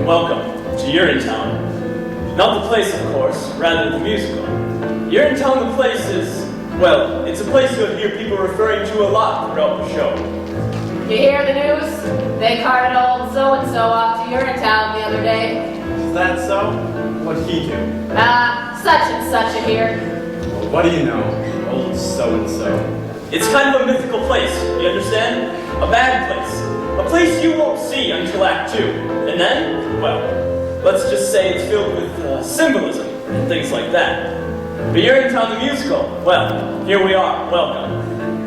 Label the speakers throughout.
Speaker 1: Welcome to Urinetown. Not the place, of course, rather the musical. Urinetown, the place is, well, it's a place you'll hear people referring to a lot throughout the show.
Speaker 2: You hear the news? They carted old so-and-so off to Urinetown the other day.
Speaker 3: Is that so? What'd he do?
Speaker 2: Such and such a here.
Speaker 3: Well, what do you know? Old so-and-so.
Speaker 1: It's kind of a mythical place, you understand? A bad place. A place you won't see until Act 2. And then, well, let's just say it's filled with symbolism and things like that. But Urinetown the musical, well, here we are, welcome.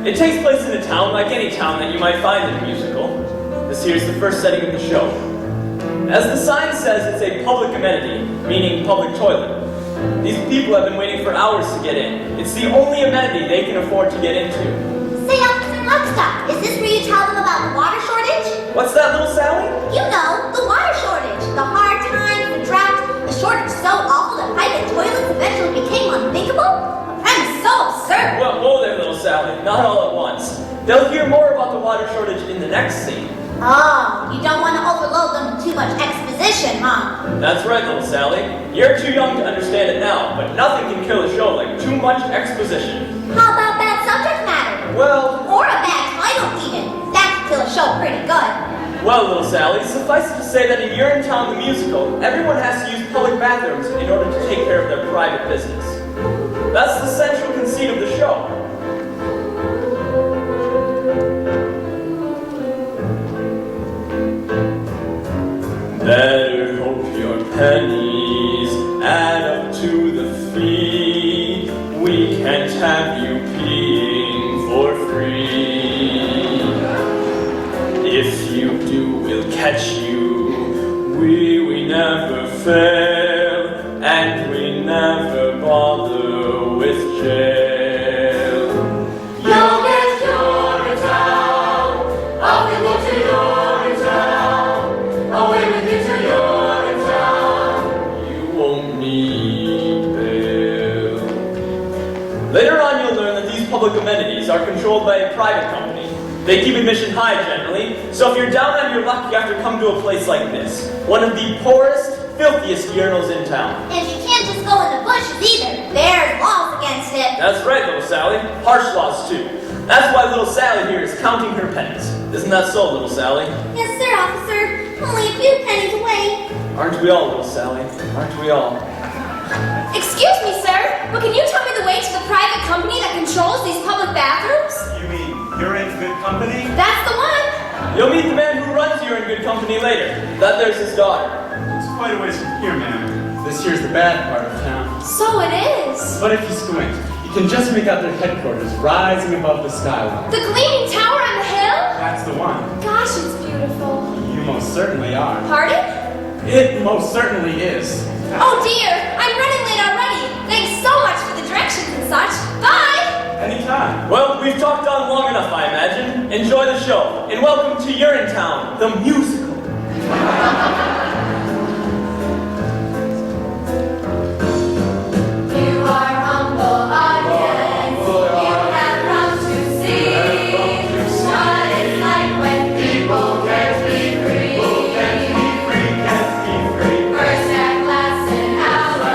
Speaker 1: It takes place in a town like any town that you might find in a musical. This here's the first setting of the show. As the sign says, it's a public amenity, meaning public toilet. These people have been waiting for hours to get in. It's the only amenity they can afford to get into.
Speaker 4: Say, Officer Mugstack, is this where you tell them about the water shortage?
Speaker 1: What's that, little Sally?
Speaker 4: You know, the water shortage. The hard times, the drought, the shortage so awful that private toilets eventually became unthinkable? A premise so absurd.
Speaker 1: Well, whoa there, little Sally. Not all at once. They'll hear more about the water shortage in the next scene.
Speaker 4: Oh, you don't want to overload them with too much exposition, huh?
Speaker 1: That's right, little Sally. You're too young to understand it now, but nothing can kill a show like too much exposition.
Speaker 4: How about bad subject matter?
Speaker 1: Well...
Speaker 4: Or a bad title, even. That could kill a show pretty good.
Speaker 1: Well, little Sally, suffice it to say that in Urinetown the musical, everyone has to use public bathrooms in order to take care of their private business. That's the central conceit of the show. Better hope your pennies add up to the fee. We can't have you peeing for free. If you do, we'll catch you. We never fail, and we never bother with jail.
Speaker 2: You'll get Urinetown, off we go to Urinetown, away with you to Urinetown.
Speaker 1: You won't need bail. Later on, you'll learn that these public amenities are controlled by a private company. They keep admission high generally, so if you're down on your luck, you have to come to a place like this. One of the poorest, filthiest urinals in town.
Speaker 4: And you can't just go in the bushes either. There's laws against it.
Speaker 1: That's right, little Sally. Harsh laws, too. That's why little Sally here is counting her pennies. Isn't that so, little Sally?
Speaker 4: Yes, sir, officer. Only a few pennies away.
Speaker 1: Aren't we all, little Sally? Aren't we all?
Speaker 2: Excuse me, sir, but can you tell me the way to the private company that controls these public bathrooms?
Speaker 3: You mean you're in good company?
Speaker 2: That's the one.
Speaker 1: You'll meet the man who runs You're in Good Company later. That there's his daughter.
Speaker 3: It's quite a ways from here, ma'am. This here's the bad part of town.
Speaker 2: So it is.
Speaker 3: But if you squint, you can just make out their headquarters rising above the skyline.
Speaker 2: The gleaming tower on the hill?
Speaker 3: That's the one.
Speaker 2: Gosh, it's beautiful.
Speaker 3: You most certainly are.
Speaker 2: Pardon?
Speaker 3: It most certainly is.
Speaker 2: Oh dear, I'm running late already. Thanks so much for the directions and such. Bye!
Speaker 3: Anytime.
Speaker 1: Well, we've talked on long enough, I imagine. Enjoy the show, and welcome to Urinetown, the musical.
Speaker 2: You are humble audience. You have come to see what it's like when people can't be free. First act lasts an hour.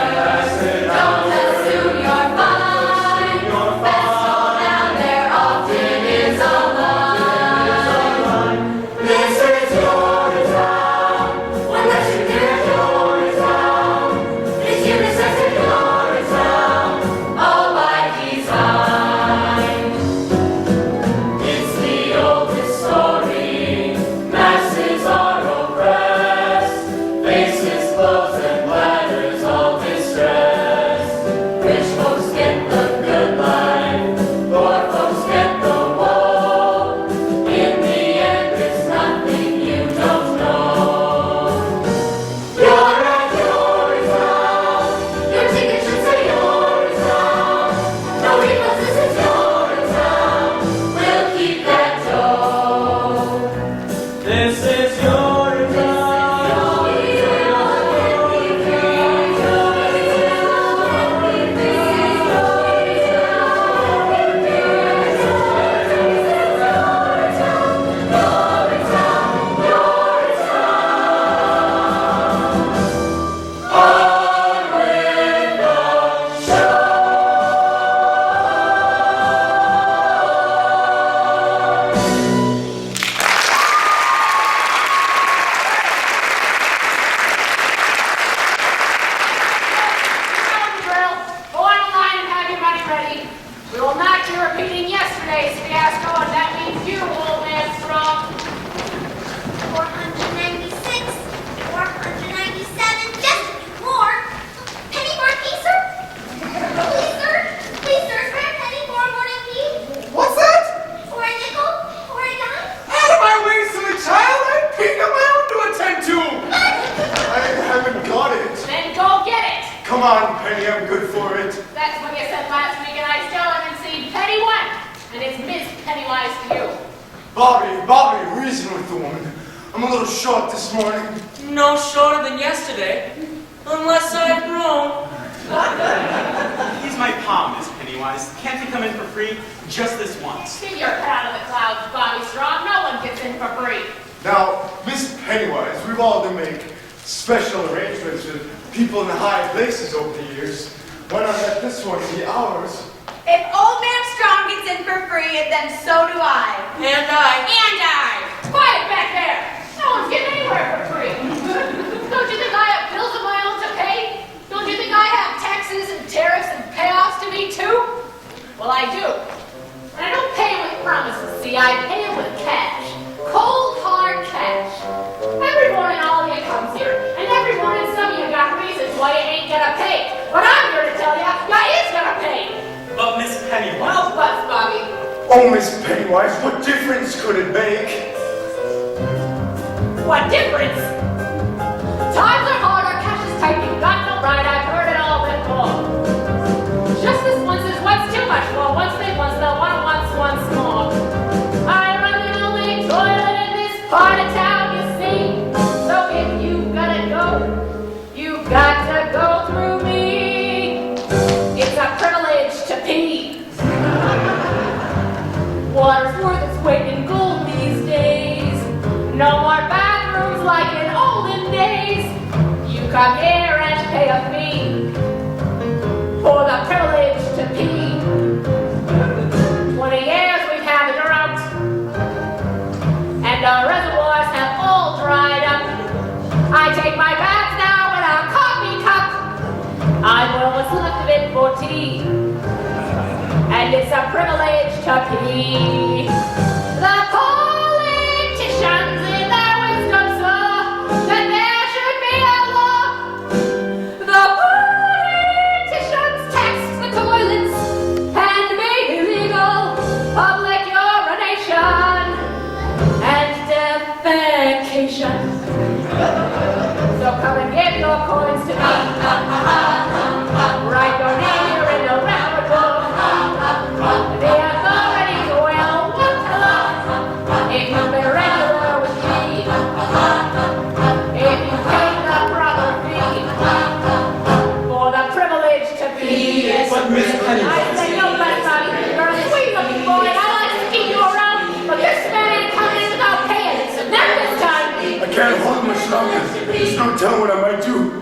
Speaker 2: Don't assume you're fine. Best hold down, there often is a line. This is your town. When
Speaker 5: on, Penny, I'm good for it.
Speaker 2: That's what you said last week, and I still haven't seen Penny one. And it's Miss Pennywise to you.
Speaker 5: Bobby, reason with the woman. I'm a little short this morning.
Speaker 6: No shorter than yesterday, unless I've grown.
Speaker 3: He's my palm, Miss Pennywise. Can't he come in for free just this once?
Speaker 2: Keep your head out of the clouds, Bobby Strong. No one gets in for free.
Speaker 5: Now, Miss Pennywise, we've all to make special arrangements with people in the high places over the years. Why not let this one be ours?
Speaker 7: If Old Man Strong gets in for free, then so do I.
Speaker 6: And I.
Speaker 7: And I.
Speaker 2: Quiet back there. No one's getting anywhere for free. Don't you think I have bills of my own to pay? Don't you think I have taxes and tariffs and payoffs to meet too? Well, I do. And I don't pay with promises, see, I pay with cash. Cold, hard cash. Every morning all of you comes here, and every morning some of you got reasons why you ain't gonna pay. But I'm here to tell you, you is gonna pay.
Speaker 3: But Miss Pennywise...
Speaker 2: Well, butts, Bobby.
Speaker 5: Oh, Miss Pennywise, what difference could it make?
Speaker 2: What difference? Times are hard, our cash is tight, you've got no right, I've heard it all before. Just this once is what's too much for. Once they once, they'll want once more. I run the only toilet in this part of town, you see. So if you've gotta go, you've got to go through me. It's a privilege to pee. Water's worth its weight in gold these days. No more bathrooms like in olden days. You come here and pay a fee for the privilege to pee. 20 years we've had a drought, and our reservoirs have all dried up. I take my bath now in a coffee cup. I boil what's left of it for tea, and it's a privilege to pee. The politicians in their wisdom saw that there should be a law. The politicians tax the toilets and make illegal public urination and defecation. So come and give your coins to me. Write your name here in the record book. The authorities will want to look if you've been regular with me. If you pay the proper fee for the privilege to be.
Speaker 3: But Miss
Speaker 2: I
Speaker 3: Pennywise...
Speaker 2: say no, but Bobby, you're a sweet-looking boy, and I like to keep you around. But this man ain't coming in without paying. Not this time.
Speaker 5: I can't hold much longer. There's no telling what I might do.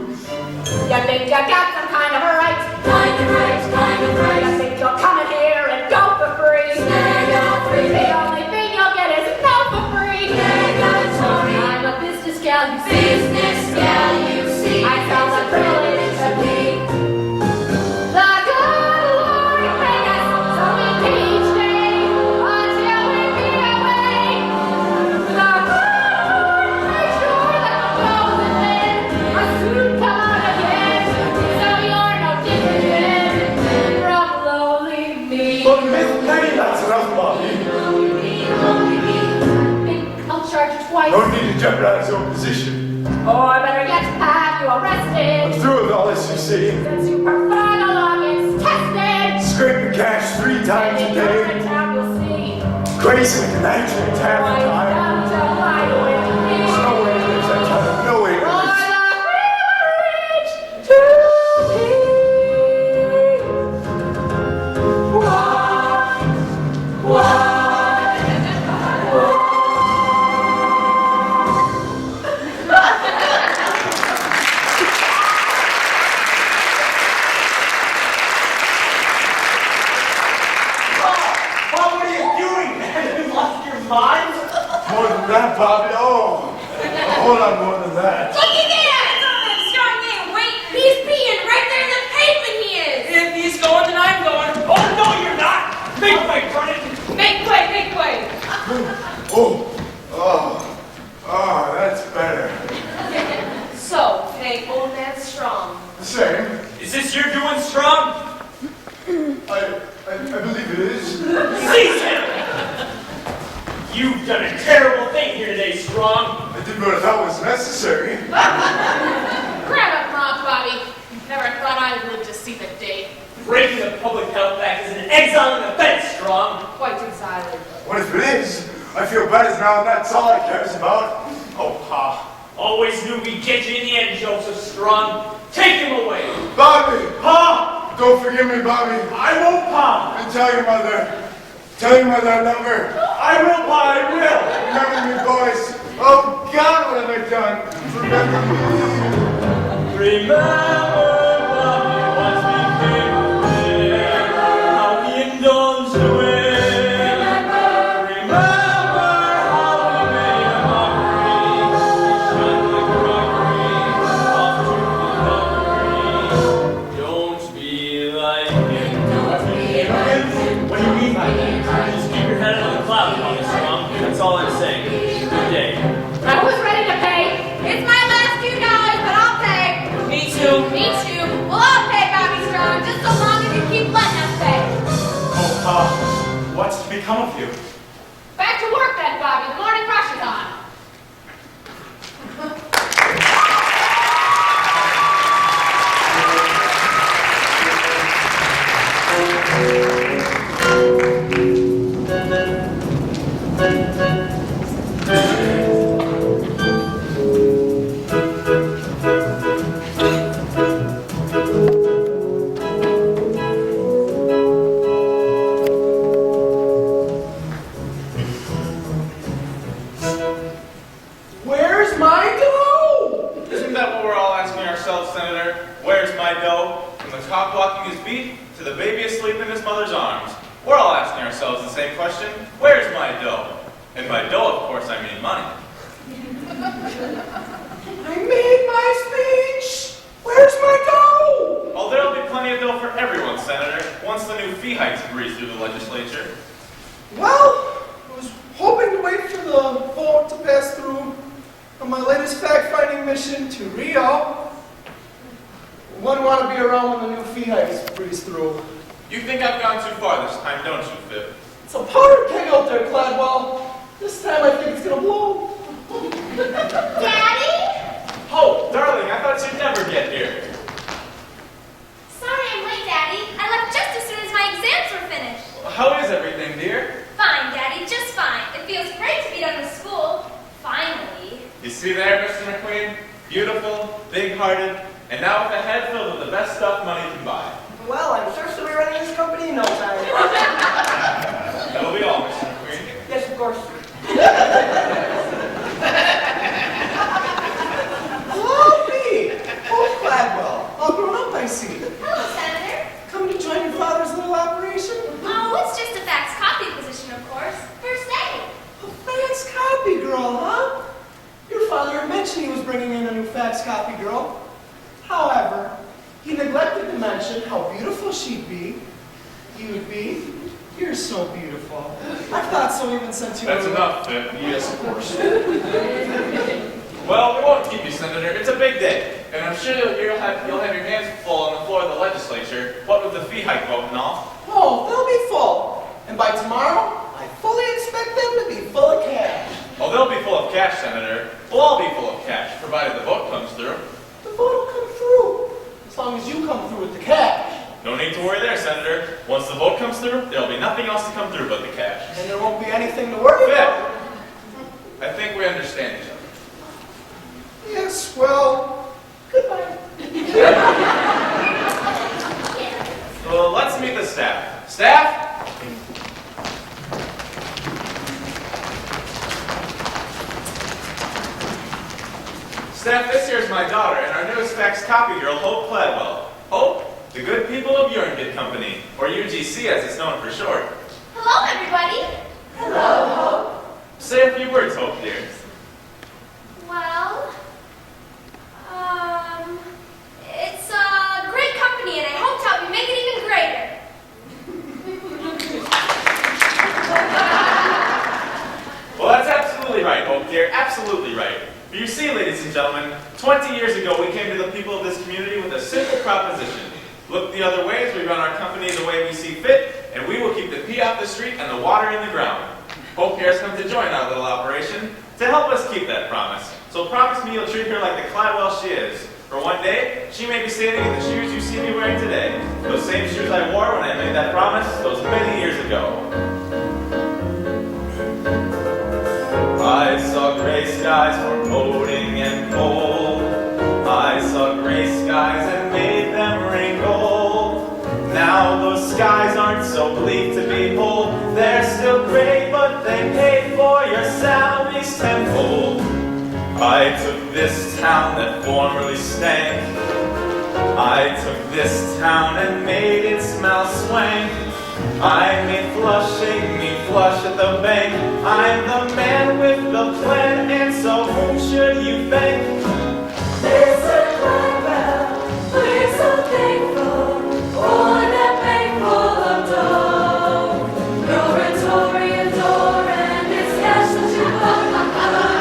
Speaker 2: You think you got some kind of a right? Kind of right, kind of right. You think you'll come in here and go for free? Free. The only thing you'll get is no for free. I'm a business gal, you see. I sell the privilege to be. The good Lord made us so we can each day until we be away. The good Lord made sure that the clothes and men are soon come out again. So you're no different from lowly me.
Speaker 5: But Miss Penny, that's enough, Bobby.
Speaker 2: Think I'll charge you twice.
Speaker 5: No need to jeopardize your position.
Speaker 2: Or better yet, have you
Speaker 5: I'm
Speaker 2: arrested.
Speaker 5: through with all this, you see.
Speaker 2: Since you prefer the law gets tested.
Speaker 5: Scraping cash 3 times a
Speaker 2: In
Speaker 5: day.
Speaker 2: Urinetown, you'll see.
Speaker 5: Crazy and natural
Speaker 2: Why
Speaker 5: time.
Speaker 2: down to wide awake me.
Speaker 5: There's no way to lose that time. No way to
Speaker 2: For
Speaker 5: lose.
Speaker 2: the privilege to be.
Speaker 3: What are you doing? Have you lost your mind?
Speaker 5: More than that, Bobby. Oh, a whole lot more than that.
Speaker 7: Looky there! It's Old Man Strong there. Wait, he's peeing right there in the pavement he is.
Speaker 6: If he's going, then I'm going.
Speaker 3: Oh, no, you're not! Make way, run it!
Speaker 7: Make way, make way.
Speaker 5: That's better.
Speaker 7: So, hey, Old Man Strong.
Speaker 5: The same.
Speaker 1: Is this your doing, Strong?
Speaker 5: I believe it is.
Speaker 1: Seize him! You've done a terrible thing here today, Strong.
Speaker 5: I did what I thought was necessary.
Speaker 2: Grab a prompt, Bobby. Never thought I'd live to see the day.
Speaker 1: Breaking the Public Health Act is an exiling offense, Strong.
Speaker 2: Quite decided.
Speaker 5: What if it is? I feel better now, and that's all I cares about.
Speaker 1: Oh, Pa. Always knew we'd get you in the end, Joseph Strong. Take him away.
Speaker 5: Bobby!
Speaker 1: Pa!
Speaker 5: Don't forgive me, Bobby.
Speaker 1: I won't, Pa.
Speaker 5: And tell your mother. Tell your mother I love her.
Speaker 1: I will, Pa, I will.
Speaker 5: Remember me, boys. Oh, God, what have I done? Remember me.
Speaker 1: Remember, Bobby, once we came there, how he indulged the way. Remember how we made a mockery. He shunned the crockery, off to the don't be like him. What do you mean by that? Just keep your head on the cloud, Bobby Strong. That's all I'm saying. Good day.
Speaker 2: Now who's ready to pay?
Speaker 7: It's my last $2, but I'll pay.
Speaker 6: Me too.
Speaker 7: Me too. Well, I'll pay, Bobby Strong, just so long as you keep letting us pay.
Speaker 3: Oh, Pa, what's to become of you?
Speaker 2: Back to work then, Bobby. The morning rush is on.
Speaker 8: Where's my dough?
Speaker 9: Isn't that what we're all asking ourselves, Senator? Where's my dough? From the cock blocking his beat to the baby asleep in his mother's arms. We're all asking ourselves the same question. Where's my dough? And by dough, of course, I mean money.
Speaker 8: I made my speech. Where's my dough?
Speaker 9: Oh, there'll be plenty of dough for everyone, Senator, once the new fee hikes breeze through the legislature.
Speaker 8: Well, I was hoping to wait for the vote to pass through on my latest fact-finding mission to Rio. Wouldn't want to be around when the new fee hikes breeze through.
Speaker 9: You think I've gone too far this time, don't you, Fib?
Speaker 8: It's a powder keg out there, Cladwell. This time I think it's gonna blow.
Speaker 4: Daddy?
Speaker 9: Oh, darling, I thought you'd never get here.
Speaker 4: Sorry I'm late, Daddy. I left just as soon as my exams were finished.
Speaker 9: How is everything, dear?
Speaker 4: Fine, Daddy, just fine. It feels great to be done with school. Finally.
Speaker 9: You see there, Mr. McQueen? Beautiful, big-hearted, and now with a head filled with the best stuff money can buy.
Speaker 8: Well, I'm sure she'll be running this company in no time.
Speaker 9: That'll be all, Mr. McQueen.
Speaker 8: Yes, of course. Hello, Pete. Oh, Cladwell. All grown up, I see.
Speaker 4: Hello, Senator.
Speaker 8: Come to join your father's little operation?
Speaker 4: Oh, it's just a fax copy position, of course. First day.
Speaker 8: A fax copy girl, huh? Your father had mentioned he was bringing in a new fax copy girl. However, he neglected to mention how beautiful she'd be. You'd be. You're so beautiful. I've thought so even since you
Speaker 9: That's
Speaker 8: were...
Speaker 9: enough, Fib. Yes, of course. Well, we won't keep you, Senator. It's a big day. And I'm sure you'll have your hands full on the floor of the legislature, what with the fee hike vote and all.
Speaker 8: Oh, they'll be full. And by tomorrow, I fully expect them to be full of cash.
Speaker 9: Oh, they'll be full of cash, Senator. We'll all be full of cash, provided the vote comes through.
Speaker 8: The vote will come through. As long as you come through with the cash.
Speaker 9: No need to worry there, Senator. Once the vote comes through, there'll be nothing else to come through but the cash.
Speaker 8: And there won't be anything to worry
Speaker 9: Fib,
Speaker 8: about.
Speaker 9: I think we understand each other.
Speaker 8: Yes, well, goodbye.
Speaker 9: Well, let's meet the staff. Staff? Staff, this here's my daughter and our newest fax copy girl, Hope Cladwell. Hope, the good people of Urinetown Company, or UGC as it's known for short.
Speaker 4: Hello, everybody.
Speaker 7: Hello, Hope.
Speaker 9: Say a few words, Hope, dear.
Speaker 4: Well, it's a great company, and I hope to help you make it even greater.
Speaker 9: Well, that's absolutely right, Hope, dear. Absolutely right. For you see, ladies and gentlemen, 20 years ago we came to the people of this community with a simple proposition. Look the other way as we run our company the way we see fit, and we will keep the pee off the street and the water in the ground. Hope here has come to join our little operation to help us keep that promise. So promise me you'll treat her like the Cladwell she is, For one day, she may be standing in the shoes you see me wearing today. Those same shoes I wore when I made that promise those many years ago. I saw gray skies foreboding and cold. I saw gray skies and made them ring gold. Now those skies aren't so bleak to behold. They're still gray, but they paid for your salaries tenfold. I took this town that formerly stank. I took this town and made it smell swank. I made flushing me flush at the bank. I'm the man with the plan, and so whom should you thank?
Speaker 2: Mr. Blackwell, we're so thankful for that bank full of dough. Your Victorian door and its cash that you bought.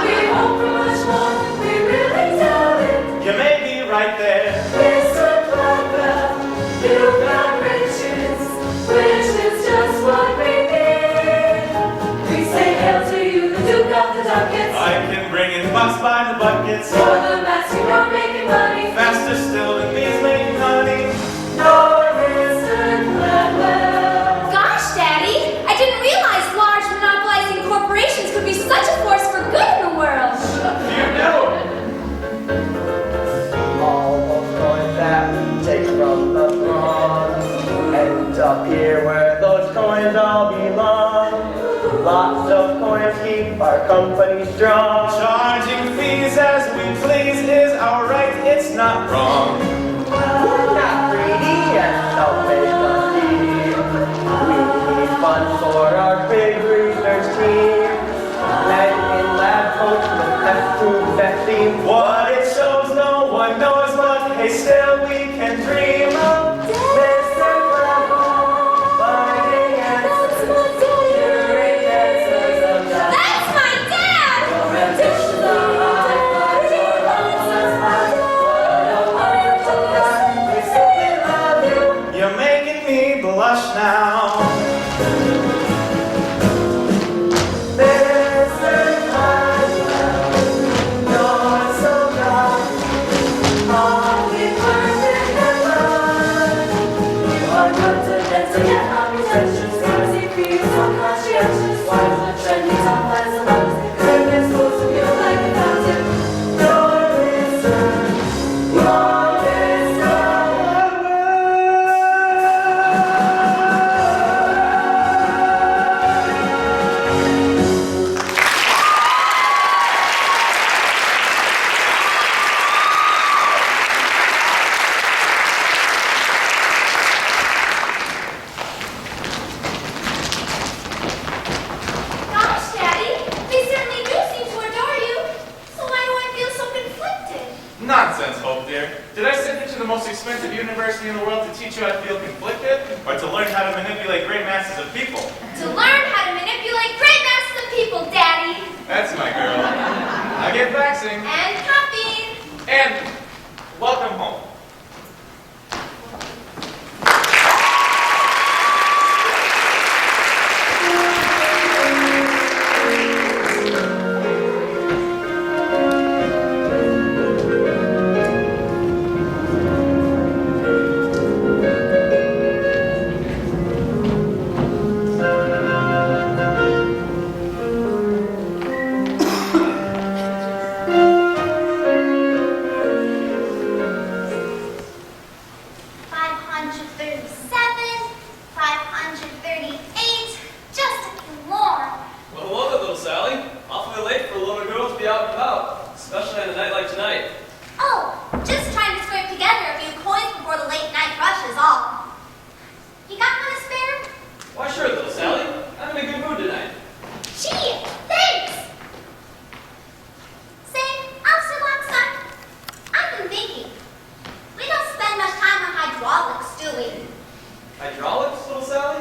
Speaker 2: We hope for much more, we really doubt it.
Speaker 9: You may be right there.
Speaker 2: Mr. Blackwell, you've got riches, which is just what we need. We say hail to you, the Duke of the Ducats.
Speaker 9: I can bring in bucks by the buckets.
Speaker 2: For the master, you're making money.
Speaker 9: Faster still than bees making honey.
Speaker 2: No, Mr. Blackwell.
Speaker 4: Gosh, Daddy, I didn't realize large monopolizing corporations could be such a force for good in the world.
Speaker 9: You know.
Speaker 10: All those coins that we take from the throng end up here where those coins all belong. Lots of coins keep our company strong.
Speaker 9: Charging fees as we please is our right, it's not wrong.
Speaker 10: We're not greedy and selfish indeed. We need funds for our big research team. Lead in lab coats with test-proof vaccine.
Speaker 9: What it shows no one knows, but hey, still we can dream of Mr. Blackwell finding answers, curing answers of doubt.
Speaker 4: That's my dad!
Speaker 2: Your ambitions are high, but your hopes are high. What a wonderful we simply love you.
Speaker 9: You're making me blush now.
Speaker 10: Mr. Blackwell, you're so young.
Speaker 2: Only perfect and love. You are good to dance and yet not pretentious. Easy for you, so conscientious. Why the trendy top lines of others? Goodness flows from you like a fountain. You're Mr.
Speaker 4: Gosh, Daddy, they certainly do seem to adore you. So why do I feel so conflicted?
Speaker 9: Nonsense, Hope dear. Did I send you to the most expensive university in the world to teach you how to feel conflicted, or to learn how to manipulate great masses of people?
Speaker 4: To learn how to manipulate great masses of people, Daddy.
Speaker 9: That's my girl. I get vaccine.
Speaker 4: And caffeine.
Speaker 9: And welcome home.
Speaker 1: especially on a night like tonight.
Speaker 4: Oh, just trying to scrape together a few coins before the late night rush is all. You got one to spare?
Speaker 1: Why, sure, little Sally. I'm in a good mood tonight.
Speaker 4: Gee, thanks! Say, Officer Lockstock, I've been thinking. We don't spend much time on hydraulics, do we?
Speaker 1: Hydraulics, little Sally?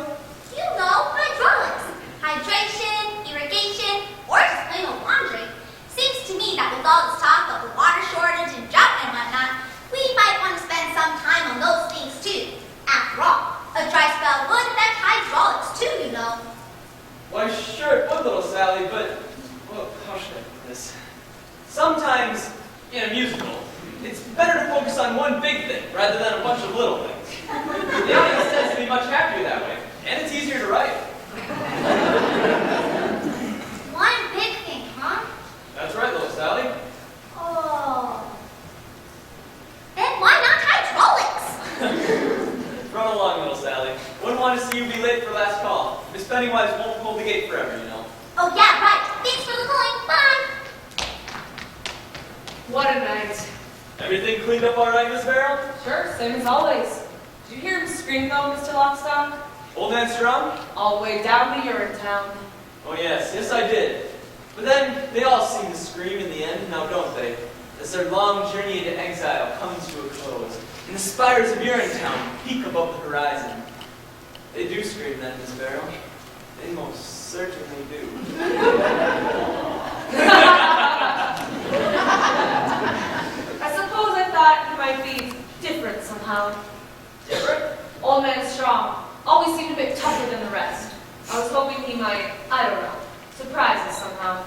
Speaker 4: You know, hydraulics. Hydration, irrigation, or just plain old laundry. Seems to me that with all this talk of the water shortage and drought and whatnot, we might want to spend some time on those things too. After all, a dry spell would affect hydraulics too, you know.
Speaker 1: Why, sure, it would, little Sally, but, well, how should I put this? Sometimes, in a musical, It's better to focus on one big thing rather than a bunch of little things. The audience tends to be much happier that way, and it's easier to write.
Speaker 4: One big thing, huh?
Speaker 1: That's right, little Sally.
Speaker 4: Oh. Then why not hydraulics?
Speaker 1: Run along, little Sally. Wouldn't want to see you be late for last call. Miss Pennywise won't hold the gate forever, you know.
Speaker 4: Oh, yeah, right. Thanks for the calling. Bye.
Speaker 2: What a night.
Speaker 1: Everything cleaned up all right, Miss Farrell?
Speaker 2: Sure, same as always. Did you hear him scream though, Mr. Lockstock?
Speaker 1: Old man Strong?
Speaker 2: All the way down to Urinetown.
Speaker 1: Oh yes, yes I did. But then they all seem to scream in the end, now don't they? As their long journey into exile comes to a close, and the spires of Urinetown peak above the horizon. They do scream then, Miss Farrell. They most certainly do.
Speaker 2: I suppose I thought he might be different somehow.
Speaker 1: Different?
Speaker 2: Old man Strong always seemed a bit tougher than the rest. I was hoping he might, I don't know, surprise us somehow.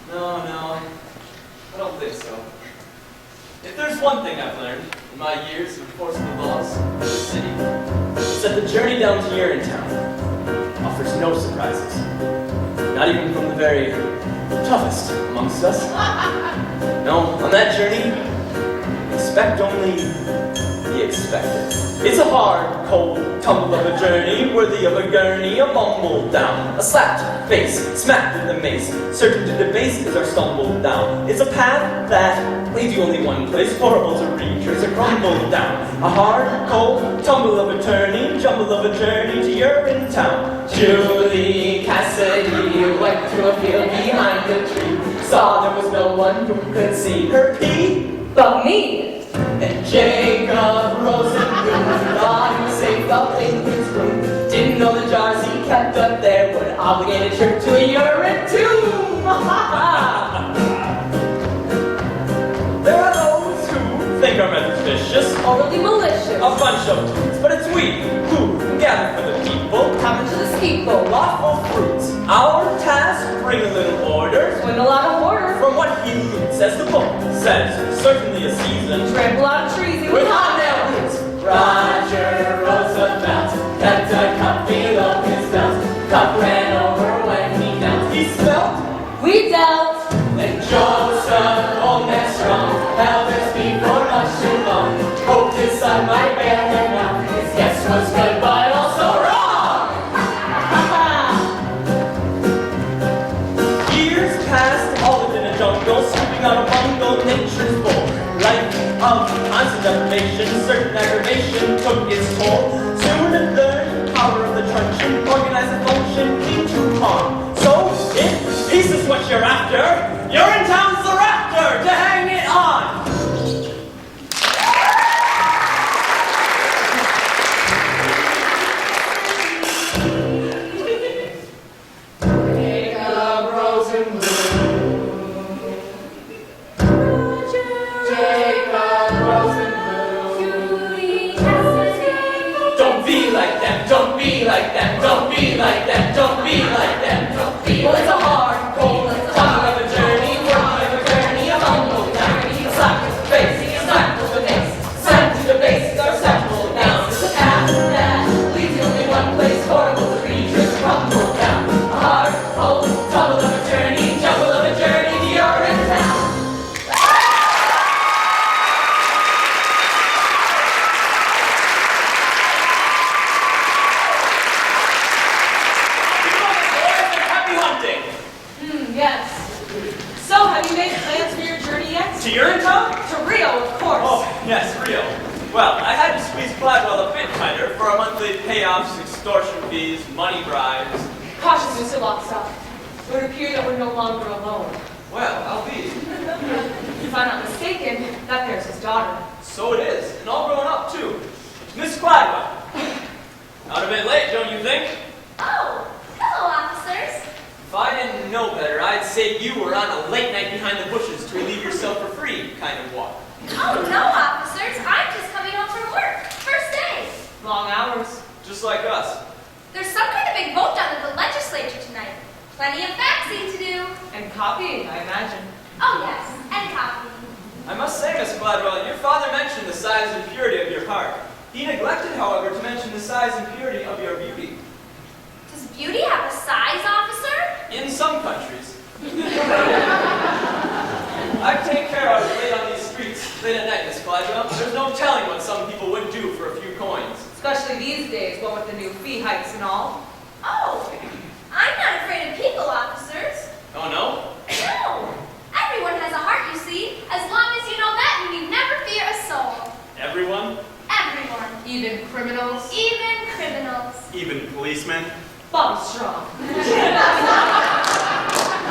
Speaker 1: No, I don't think so. If there's one thing I've learned in my years of enforcing the laws of the city, it's that the journey down to Urinetown offers no surprises. Not even from the very toughest amongst us. No, on that journey, expect only the expected. It's a hard, cold tumble of a journey, worthy of a gurney, a bumble down, a slapped face, smacked with the mace, certain to debase is our stumble down. It's a path that leads you only one place, horrible to reach, or to crumble down. A hard, cold tumble of a turning, jumble of a journey to Urinetown. Julie Cassidy went through a field behind a tree, saw there was no one who could see her pee,
Speaker 2: But me!
Speaker 1: and Jacob Rosenblum thought he was safe up in his room. Didn't know the jars he kept up there would obligate a trip to a urine tomb. There are those who think our methods vicious,
Speaker 2: Or really malicious.
Speaker 1: a bunch of dudes, but it's we who gather for the people,
Speaker 2: Coming to the steeple.
Speaker 1: lawful fruits. Our task, bring a little order
Speaker 2: Win a lot of order.
Speaker 1: from what he loots, as the book says, certainly a season.
Speaker 2: Trample out of trees
Speaker 1: With hobnail boots, Roger Roosevelt kept a cup below his belt. Cup ran over when he knelt. He spelt,
Speaker 2: We dealt.
Speaker 1: and Joseph, old man Strong, held his feet for much too long. Hoped his son might bail him out. His guess was good, but also wrong. Years passed, all within a jungle, scooping out a bungle, nature's bowl. Life of constant deprivation, certain aggravation took its toll. Soon the power of the truncheon organized a function into harm. So, if peace is what you're after, Urinetown's the raptor to hang it on! Jacob Rosenblum. Jacob Rosenblum. Don't be like them, don't be like them, don't be like them, don't be like them, don't be. Well, it's a hard, cold, tumble of a journey, worthy of a journey, a humble journey. Slap to the face, slap to the face, slap to the base, or stumble down. It's a path that leads you only one place, horrible to reach, just crumble down. A hard, cold, tumble of a journey, jumble of a journey, you're in town. Happy hunting!
Speaker 2: Yes. So, have you made plans for your journey yet?
Speaker 1: To Urinetown?
Speaker 2: To Rio, of course.
Speaker 1: Oh, yes, Rio. Well, I had to squeeze Gladwell a bit tighter for our monthly payoffs, extortion fees, money bribes.
Speaker 2: Cautious, Mr. Lockstock. It would appear that we're no longer alone.
Speaker 1: Well, I'll be.
Speaker 2: If I'm not mistaken, that there's his daughter.
Speaker 1: So it is, and all grown up, too. Miss Gladwell. Not a bit late, don't you think?
Speaker 4: Oh, hello, officers.
Speaker 1: If I didn't know better, I'd say you were on a late night behind the bushes to relieve yourself for free kind of walk.
Speaker 4: Oh, no, officers. I'm just coming home from work. First day.
Speaker 2: Long hours.
Speaker 1: Just like us.
Speaker 4: There's some kind of big vote down at the legislature tonight. Plenty of faxing to do.
Speaker 2: And copying, I imagine.
Speaker 4: Oh, yes, and copying.
Speaker 1: I must say, Miss Gladwell, your father mentioned the size and purity of your heart. He neglected, however, to mention the size and purity of your beauty.
Speaker 4: Does beauty have a size, officer?
Speaker 1: In some countries. I take care I was late on these streets late at night, Miss Gladwell. There's no telling what some people would do for a few coins.
Speaker 7: Especially these days, what with the new fee hikes and all.
Speaker 4: Oh, I'm not afraid of people, officers.
Speaker 1: Oh, no?
Speaker 4: No. Everyone has a heart, you see. As long as you know that, you need never fear a soul.
Speaker 1: Everyone?
Speaker 4: Everyone.
Speaker 7: Even criminals.
Speaker 4: Even criminals.
Speaker 3: Even policemen.
Speaker 7: Bobby Strong.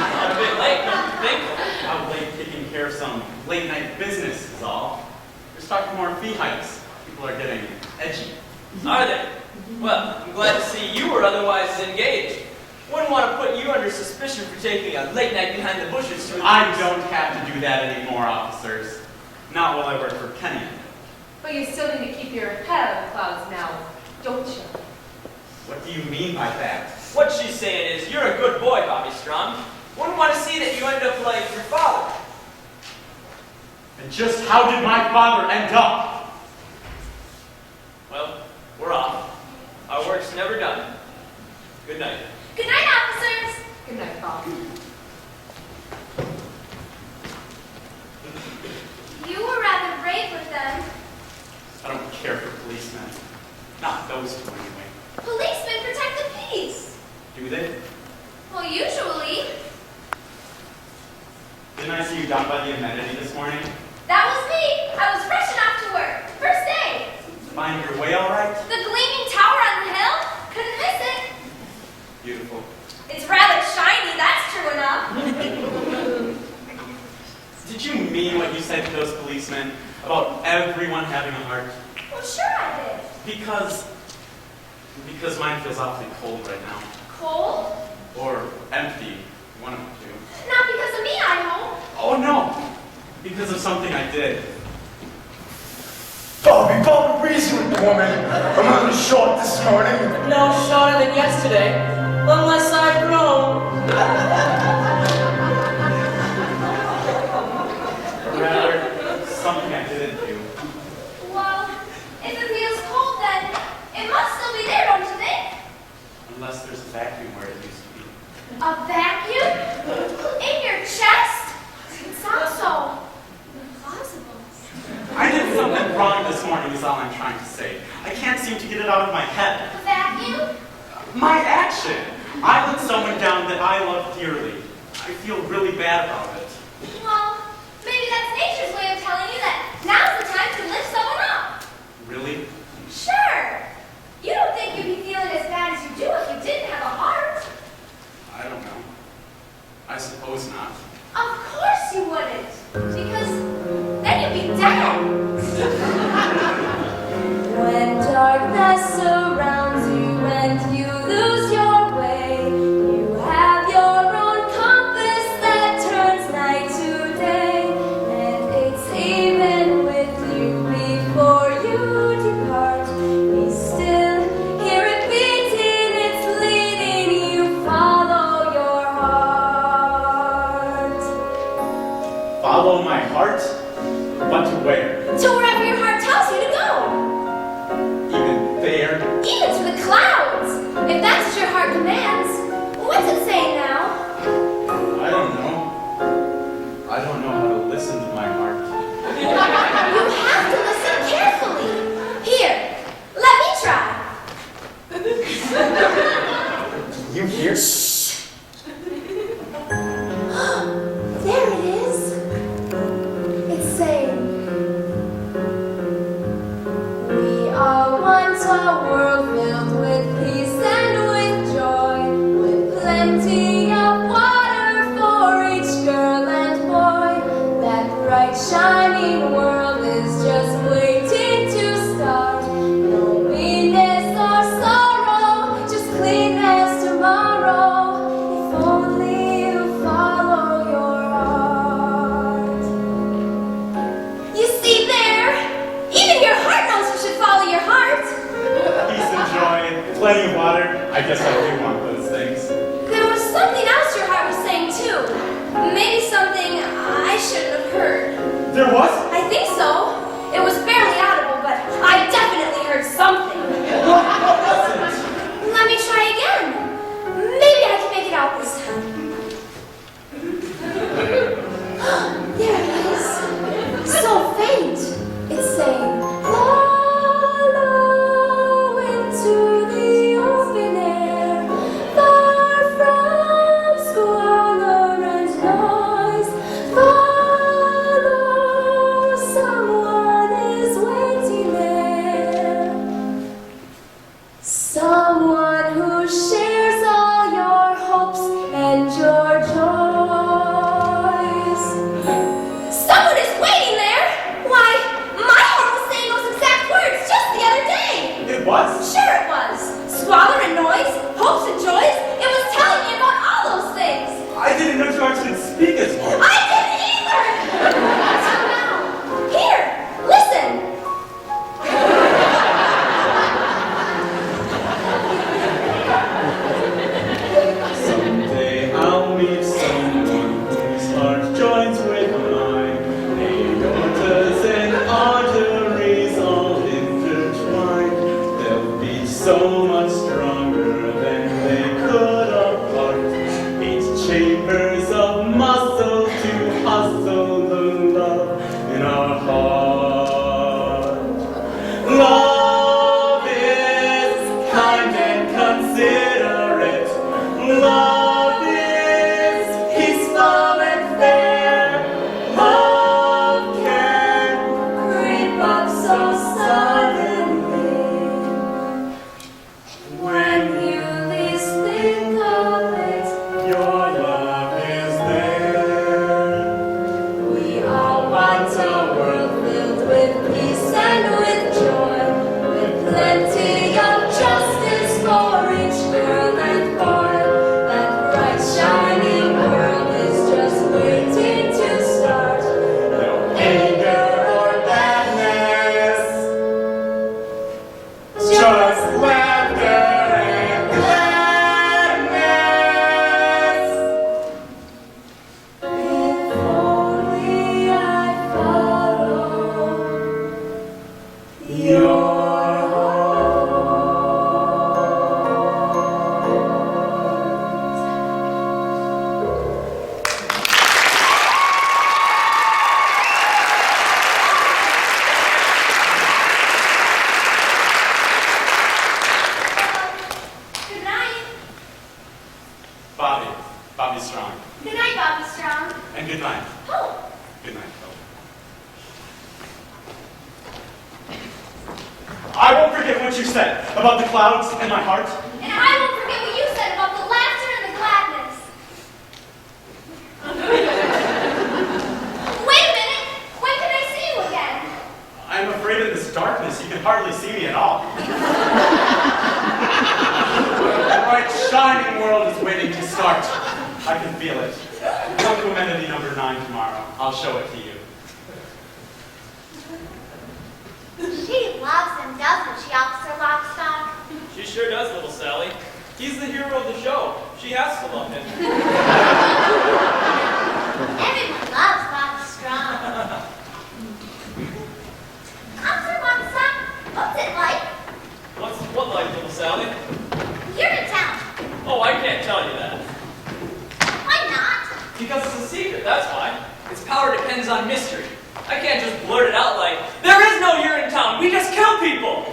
Speaker 1: Not a bit late, don't you think?
Speaker 3: Out late taking care of some late night business is all. There's talking more fee hikes. People are getting edgy.
Speaker 1: Are they? Well, I'm glad to see you were otherwise engaged. Wouldn't want to put you under suspicion for taking a late night behind the bushes to...
Speaker 3: I don't have to do that anymore, officers. Not while I work for Kenny.
Speaker 7: But you still need to keep your head out of the clouds now, don't you?
Speaker 3: What do you mean by that?
Speaker 1: What she's saying is, you're a good boy, Bobby Strong. Wouldn't want to see that you end up like your father.
Speaker 3: And just how did my father end up?
Speaker 1: Well, we're off. Our work's never done. Good night.
Speaker 4: Good night, officers.
Speaker 7: Good night, Bob.
Speaker 4: You were rather brave with them.
Speaker 3: I don't care for policemen. Not those two, anyway.
Speaker 4: Policemen protect the peace.
Speaker 3: Do they?
Speaker 4: Well, usually.
Speaker 3: Didn't I see you down by the amenity this morning?
Speaker 4: That was me. I was rushing off to work. First day.
Speaker 3: Find your way all right?
Speaker 4: The gleaming tower on the hill. Couldn't miss it.
Speaker 3: Beautiful.
Speaker 4: It's rather shiny, that's true enough.
Speaker 3: Did you mean what you said to those policemen about everyone having a heart?
Speaker 4: Well, sure I did.
Speaker 3: Because mine feels awfully cold right now.
Speaker 4: Cold?
Speaker 3: Or empty. One of the two.
Speaker 4: Not because of me, I hope.
Speaker 3: Oh no! Because of something I did.
Speaker 5: Bobby, breezy with the woman. I'm a little short this morning.
Speaker 6: No shorter than yesterday, unless I've grown.
Speaker 3: Or rather, something I didn't do.
Speaker 4: Well, if it feels cold, then it must still be there, don't you think?
Speaker 3: Unless there's a vacuum where it used to be.
Speaker 4: A vacuum? In your chest? It sounds so implausible.
Speaker 3: I did something wrong this morning is all I'm trying to say. I can't seem to get it out of my head.
Speaker 4: A vacuum?
Speaker 3: My action! I let someone down that I love dearly. I feel really bad about it.
Speaker 4: Well, maybe that's nature's way of telling you that now's the time to lift someone up.
Speaker 3: Really?
Speaker 4: Sure. You don't think you'd be feeling as bad as you do if you didn't have a heart?
Speaker 3: I don't know. I suppose not.
Speaker 4: Of course you wouldn't. Because then you'd be dead.
Speaker 2: When darkness surrounds you and you lose your way, you have your own compass that turns night to day, and it's even with you before you depart. Be still, hear it beating, it's leading you, follow your heart.
Speaker 3: Follow my heart? But to where?
Speaker 4: To wherever your heart tells you to go.
Speaker 3: Even there?
Speaker 4: Even to the clouds. If that's what your heart commands. What's it say now?
Speaker 3: I don't know. I don't know how to listen to my heart.
Speaker 4: You have to listen carefully. Here, let me try.
Speaker 3: You hear?
Speaker 4: There it is. It's saying,
Speaker 2: We are once a world filled with peace and with joy, with plenty of water for each girl and boy. That bright shining world is just waiting to start. No meanness or sorrow, just cleanness tomorrow. If only you follow your heart.
Speaker 4: you see there? Even your heart knows you should follow your heart.
Speaker 3: Peace and joy, plenty of water. I guess I do want those things.
Speaker 4: There was something else your heart was saying too. Maybe something I shouldn't have heard.
Speaker 3: There was?
Speaker 7: I think so. It was barely audible, but I definitely heard something.
Speaker 3: What was it?
Speaker 7: Let me try again. Maybe I can make it out this time. There it is. So faint. It's saying, follow into the open air, far from squalor and noise. Follow, someone is waiting there. Someone who shares all your hopes and your joys. Someone is waiting there! Why, my heart was saying those exact words just the other day!
Speaker 3: It was?
Speaker 7: Sure it was! Squalor and noise, hopes and joys, it was telling me about all those things!
Speaker 3: I didn't know George could speak as well.
Speaker 7: I didn't either! Until now. Here, listen!
Speaker 3: Someday I'll meet someone whose heart joins with mine. Aortas and arteries all intertwined. They'll be so much stronger than they could apart. 8 chambers of muscle to hustle the love in our heart. Love is kind and considerate. Love is peaceful and fair. Love can
Speaker 7: Creep up so suddenly. When you least think of it,
Speaker 3: your love is there.
Speaker 7: we all want a world filled with peace and with joy, with plenty of justice for each girl and boy. That bright shining world is just waiting to start.
Speaker 3: No anger or badness, just laughter and gladness.
Speaker 7: If only I follow your
Speaker 4: Good night.
Speaker 3: Bobby Strong.
Speaker 4: Good night, Bobby Strong.
Speaker 3: And good night.
Speaker 4: Oh,
Speaker 3: Good night, Bobby. I won't forget what you said about the clouds and my heart.
Speaker 4: and I won't forget what you said about the laughter and the gladness. Wait a minute. When can I see you again?
Speaker 3: I'm afraid in this darkness you can hardly see me at all. The bright shining world is waiting to start. I can feel it. Come to amenity number 9 tomorrow. I'll show it to you.
Speaker 4: She loves him, doesn't she, Officer Lockstock?
Speaker 1: She sure does, little Sally. He's the hero of the show. She has to love him.
Speaker 4: Everyone loves Bobby Strong. Officer Lockstock, what's it like?
Speaker 1: What like, little Sally?
Speaker 4: Urinetown.
Speaker 1: Oh, I can't tell you that.
Speaker 4: Why not?
Speaker 1: Because it's a secret, that's why. Its power depends on mystery. I can't just blurt it out like, there is no Urinetown, we just kill people!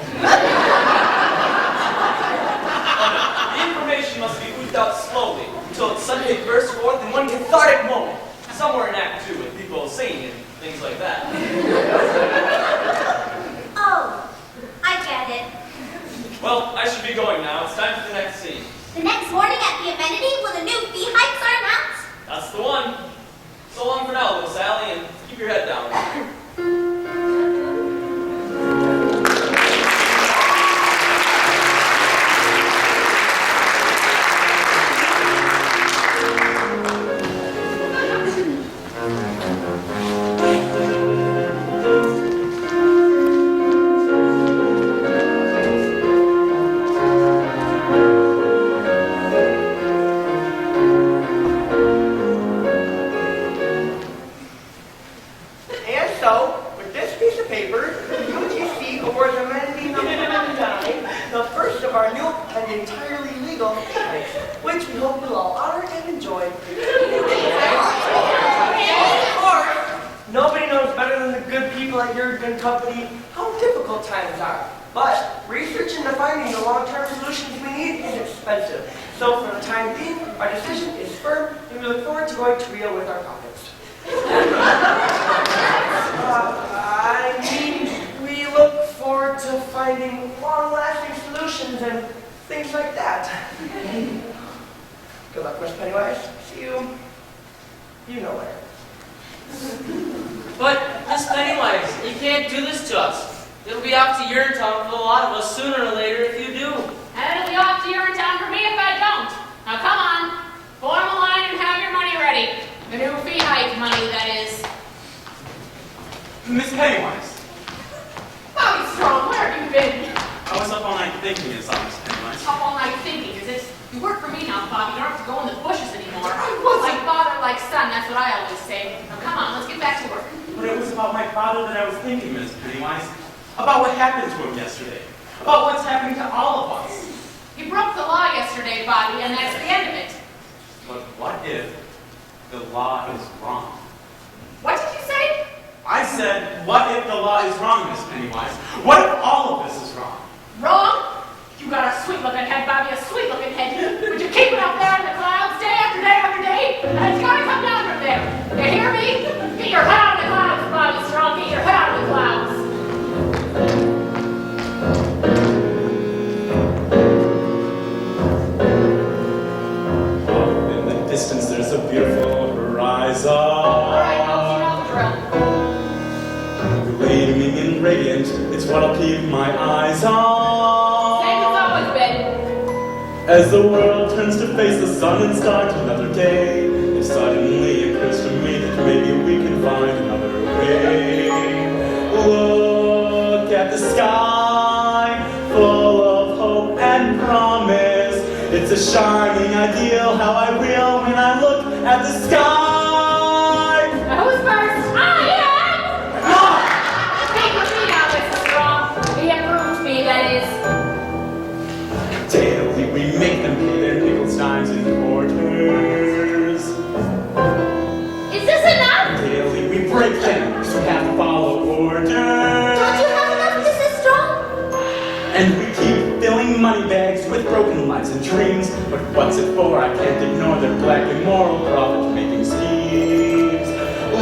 Speaker 1: Oh no, the information must be oozed out slowly until it suddenly bursts forth in one cathartic moment. Somewhere in Act 2 with people singing and things like that.
Speaker 4: Oh, I get it.
Speaker 1: Well, I should be going now. It's time for the next scene.
Speaker 4: The next morning at the amenity when the new fee hikes are announced?
Speaker 1: That's the one. So long for now, little Sally, and keep your head down.
Speaker 10: And paper, UGC awards amenity number 9, the first of our new and entirely legal payments, which we hope you'll all honor and enjoy. Of course, nobody knows better than the good people at your good company how difficult times are. But research into finding the long-term solutions we need is expensive. So for the time being, our decision is firm, and we look forward to going to Rio with our pockets. We look forward to finding long-lasting solutions and things like that. Good luck, Miss Pennywise. See you. You know where.
Speaker 6: But, Miss Pennywise, you can't do this to us. It'll be off to Urinetown for a lot of us sooner or later if you do.
Speaker 2: And it'll be off to Urinetown for me if I don't. Now come on, form a line and have your money ready. The new fee hike money, that is.
Speaker 9: Miss Pennywise,
Speaker 2: Bobby Strong, where have you been?
Speaker 9: I was up all night thinking of something, Miss Pennywise.
Speaker 2: Up all night thinking, is it? You work for me now, Bobby. You don't have to go in the bushes anymore. Like father, like son, that's what I always say. Now come on, let's get back to work.
Speaker 9: But it was about my father that I was thinking, Miss Pennywise. About what happened to him yesterday. About what's happening to all of us.
Speaker 2: You broke the law yesterday, Bobby, and that's the end of it.
Speaker 9: But what if the law is wrong?
Speaker 2: What did you say?
Speaker 9: I said, what if the law is wrong, Miss Pennywise? What if all of this is wrong?
Speaker 2: Wrong? You got a sweet-looking head, Bobby, a sweet-looking head. But you keep it up there in the clouds day after day after day, and it's gotta come down from there. You hear me? Get your head out of the clouds, Bobby Strong. Get your head out of the clouds.
Speaker 3: Off in the distance, there's a beautiful horizon.
Speaker 2: All right, folks, you know the drill.
Speaker 3: Gleaming and radiant, it's what I'll keep my eyes on.
Speaker 2: Same as always been.
Speaker 3: As the world turns to face the sun and start another day, it suddenly occurs to me that maybe we can find another way. Look at the sky, full of hope and promise. It's a shining ideal how I feel when I look at the sky.
Speaker 2: Now who's first? I am! Take with me now, Mr. Strong. The improved me, that is.
Speaker 3: Daily we make them pay their nickels, dimes, and quarters.
Speaker 4: Is this enough?
Speaker 3: Daily we break them, so we have to follow orders.
Speaker 4: Don't you have enough, Mrs. Strong?
Speaker 3: And we keep filling money bags with broken lives and dreams. But what's it for? I can't ignore their black immoral profit-making schemes.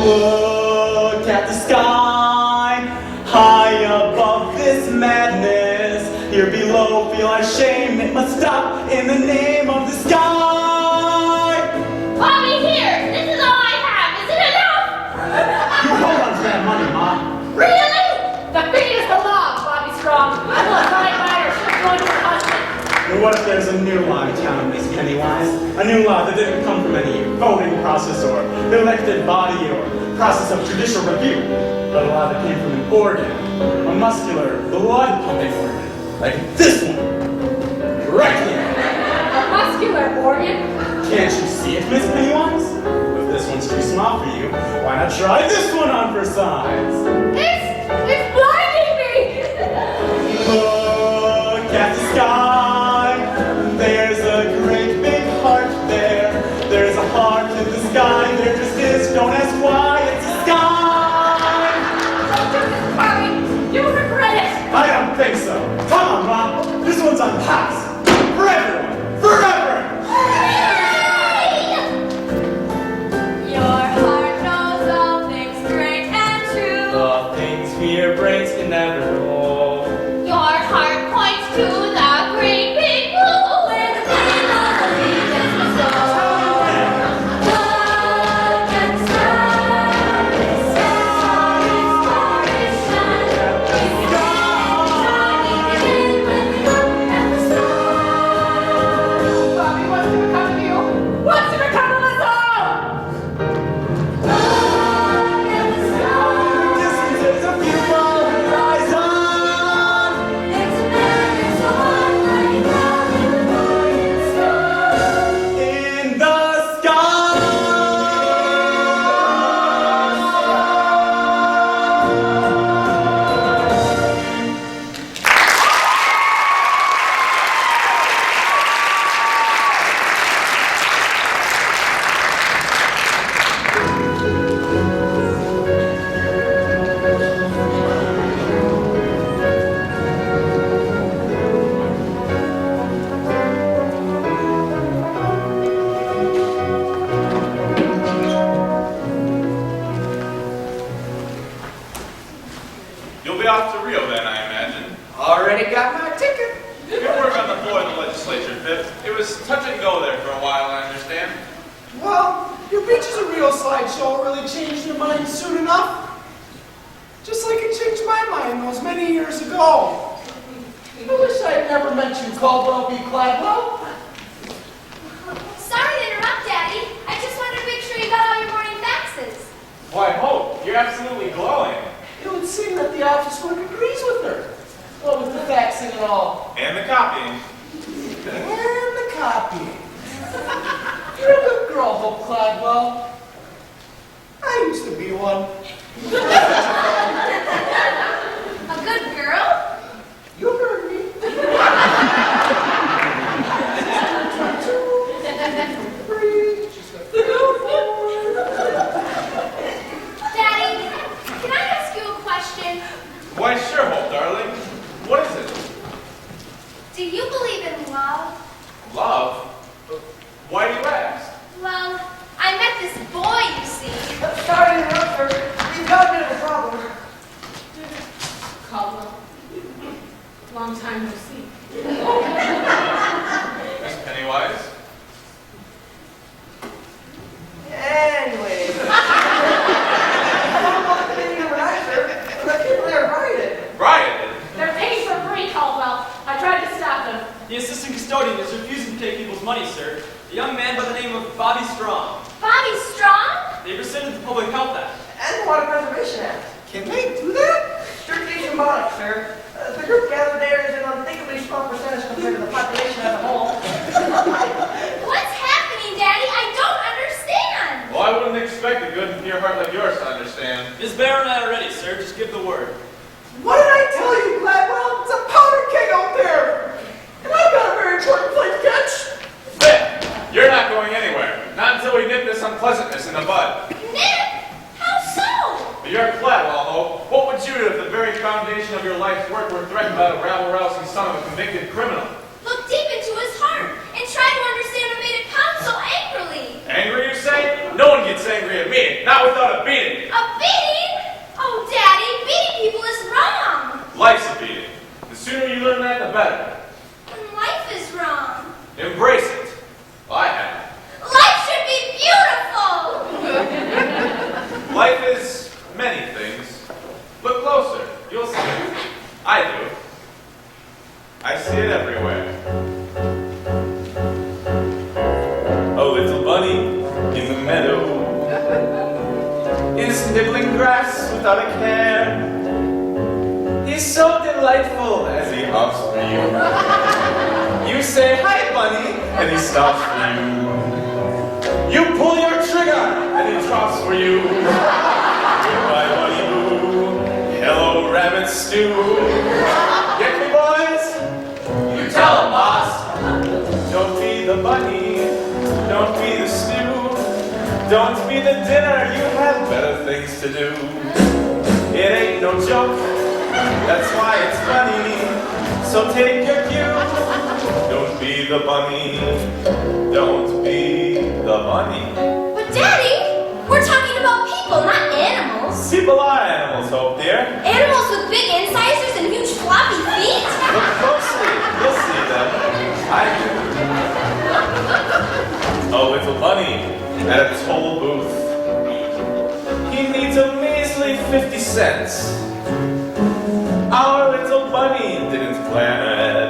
Speaker 3: Look at the sky, high above this madness. Here below, feel our shame. It must stop in the name of the sky.
Speaker 4: Bobby, here! This is all I have! Is it enough?
Speaker 3: You hold on to that money, Ma.
Speaker 4: Really?
Speaker 2: The fee is the law, Bobby Strong. I will abide by her. She'll join her husband.
Speaker 3: And what if there's a new law in town, Miss Pennywise? A new law that didn't come from any voting process or elected body or process of judicial review, but a law that came from an organ, a muscular, blood-pumping organ, like this one, right here.
Speaker 2: A muscular organ.
Speaker 3: Can't you see it, Miss Pennywise? If this one's too small for you, why not try this one on for size?
Speaker 2: It's blinding me.
Speaker 3: Look at the sky. There's a great big heart there. There's a heart in the sky. There just is. Don't ask why. It's a sky.
Speaker 2: Don't do this, Bobby. You will regret it.
Speaker 3: I don't think so. Come on, Mom. This one's on pass. For everyone. Forever.
Speaker 7: Your heart knows all things great and true.
Speaker 3: The
Speaker 9: be off to Rio then, I imagine.
Speaker 10: Already got my ticket.
Speaker 9: Good work on the floor of the legislature, Pip. It was touch and go there for a while, I understand.
Speaker 8: Well, your Beaches of Rio slideshow really changed your mind soon enough. Just like it changed my mind those many years ago. I wish I had never met you, Caldwell B. Cladwell.
Speaker 4: Sorry to interrupt, Daddy. I just wanted to make sure you got all your morning faxes.
Speaker 9: Why, Hope, you're absolutely glowing.
Speaker 8: It would seem that the office work agrees with her. What with the faxing and all.
Speaker 9: And the copying.
Speaker 8: And the copying. You're a good girl, Hope Cladwell. I used to be one.
Speaker 4: A good girl?
Speaker 8: You heard me.
Speaker 4: Daddy, can I ask you a question?
Speaker 9: Why, sure, Hope, darling. What is it?
Speaker 4: Do you believe in love?
Speaker 9: Love? Why do you ask?
Speaker 4: Well, I met this boy, you see.
Speaker 10: Sorry to interrupt, sir. We've got a bit of a problem.
Speaker 2: Caldwell. Long time no see.
Speaker 9: Miss Pennywise?
Speaker 10: Anyway. I don't know what the meaning of an eye, sir. The people there rioted.
Speaker 9: Rioted?
Speaker 2: They're paying for free, Caldwell. I tried to stop them.
Speaker 1: The assistant custodian is refusing to take people's money, sir. A young man by the name of Bobby Strong.
Speaker 4: Bobby Strong?
Speaker 1: They rescinded the Public Health Act.
Speaker 10: And the Water Preservation Act.
Speaker 8: Can they do that?
Speaker 10: Strictly symbolic, sir. The group gathered there is an unthinkably small percentage compared to the population as a whole.
Speaker 4: What's happening, Daddy? I don't understand.
Speaker 9: Well, I wouldn't expect a good and pure heart like yours to understand.
Speaker 1: Ms. Bear and I are ready, sir. Just give the word.
Speaker 8: What did I tell you, Gladwell? It's a powder keg out there. And I've got a very important plate to catch.
Speaker 9: Pip, you're not going anywhere. Not until we nip this unpleasantness in the bud.
Speaker 4: Nip? How so?
Speaker 9: You're Cladwell, Hope. What would you do if the very foundation of your life's work were threatened by the rabble-rousing son of a convicted criminal?
Speaker 4: Look deep into his heart and try to understand what made it come so angrily.
Speaker 9: Angry, you say? No one gets angry at me, not without a beating.
Speaker 4: A beating? Oh, Daddy, beating people is wrong.
Speaker 9: Life's a beating. The sooner you learn that, the better.
Speaker 4: And life is wrong.
Speaker 9: Embrace it. I have.
Speaker 4: Life should be beautiful.
Speaker 9: Life is many things. Look closer. You'll see it. I do. I see it everywhere. A little bunny in the meadow is nibbling grass without a care. He's so delightful as he hops for you. You say, "Hi, bunny," and he stops for you. You pull your trigger, and he drops for you. Goodbye, bunny boo. Hello, rabbit stew. Get me, boys? You tell him, boss. Don't be the bunny. Don't be the stew. Don't be the dinner. You have better things to do. It ain't no joke. That's why it's funny. So take your cue. Don't be the bunny. Don't be the bunny.
Speaker 4: But, Daddy, we're talking about people, not animals.
Speaker 9: People are animals, Hope, dear.
Speaker 4: Animals with big incisors and huge floppy feet?
Speaker 9: Look closely. You'll see them. I do. A little bunny at a toll booth. He needs a measly 50 cents. Our little bunny didn't plan ahead.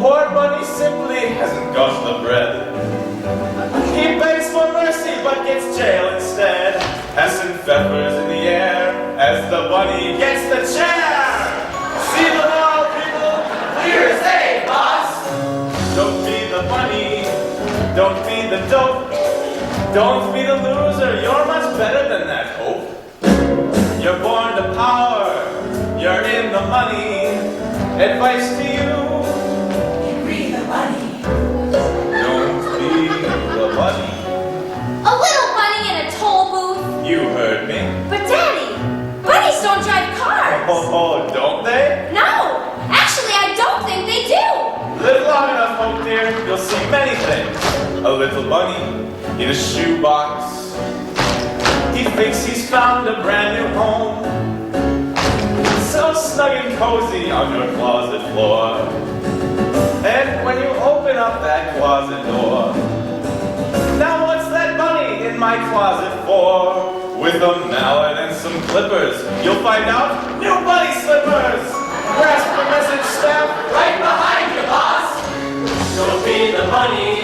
Speaker 9: Poor bunny simply hasn't got the bread. He begs for mercy but gets jail instead. Passing feathers in the air as the bunny gets the chair. See the law, people. Clear as day, boss. Don't be the bunny. Don't be the dope. Don't be the loser. You're much better than that, Hope. You're born to power. You're in the money. Advice to you.
Speaker 10: Be the bunny.
Speaker 9: Don't be the bunny.
Speaker 4: A little bunny in a toll booth?
Speaker 9: You heard me.
Speaker 4: But, Daddy, bunnies don't drive cars.
Speaker 9: Oh, don't they?
Speaker 4: No, actually, I don't think they do.
Speaker 9: Live long enough, Hope dear. You'll see many things. A little bunny in a shoebox. He thinks he's found a brand new home. so snug and cozy on your closet floor. And when you open up that closet door, now what's that bunny in my closet for? With a mallet and some clippers, you'll find out new bunny slippers. Grasp the message staff right behind you, boss. Don't be the bunny,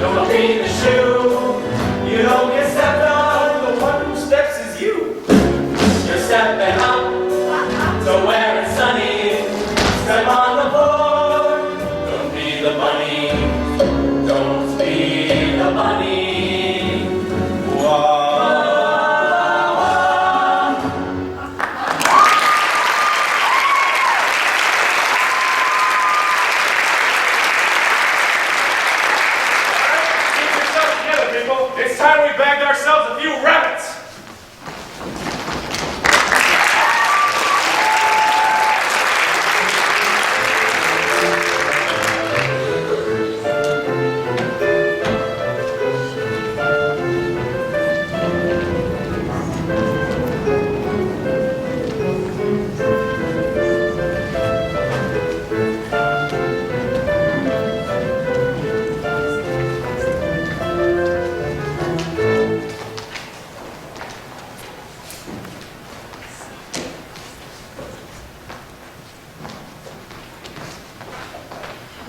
Speaker 9: don't be the shoe. You don't get stepped on, the one who steps is you. You're stepping up to where it's sunny. Step on the floor, don't be the bunny. Don't be the bunny. Whoa. It's time we bagged ourselves a few rabbits.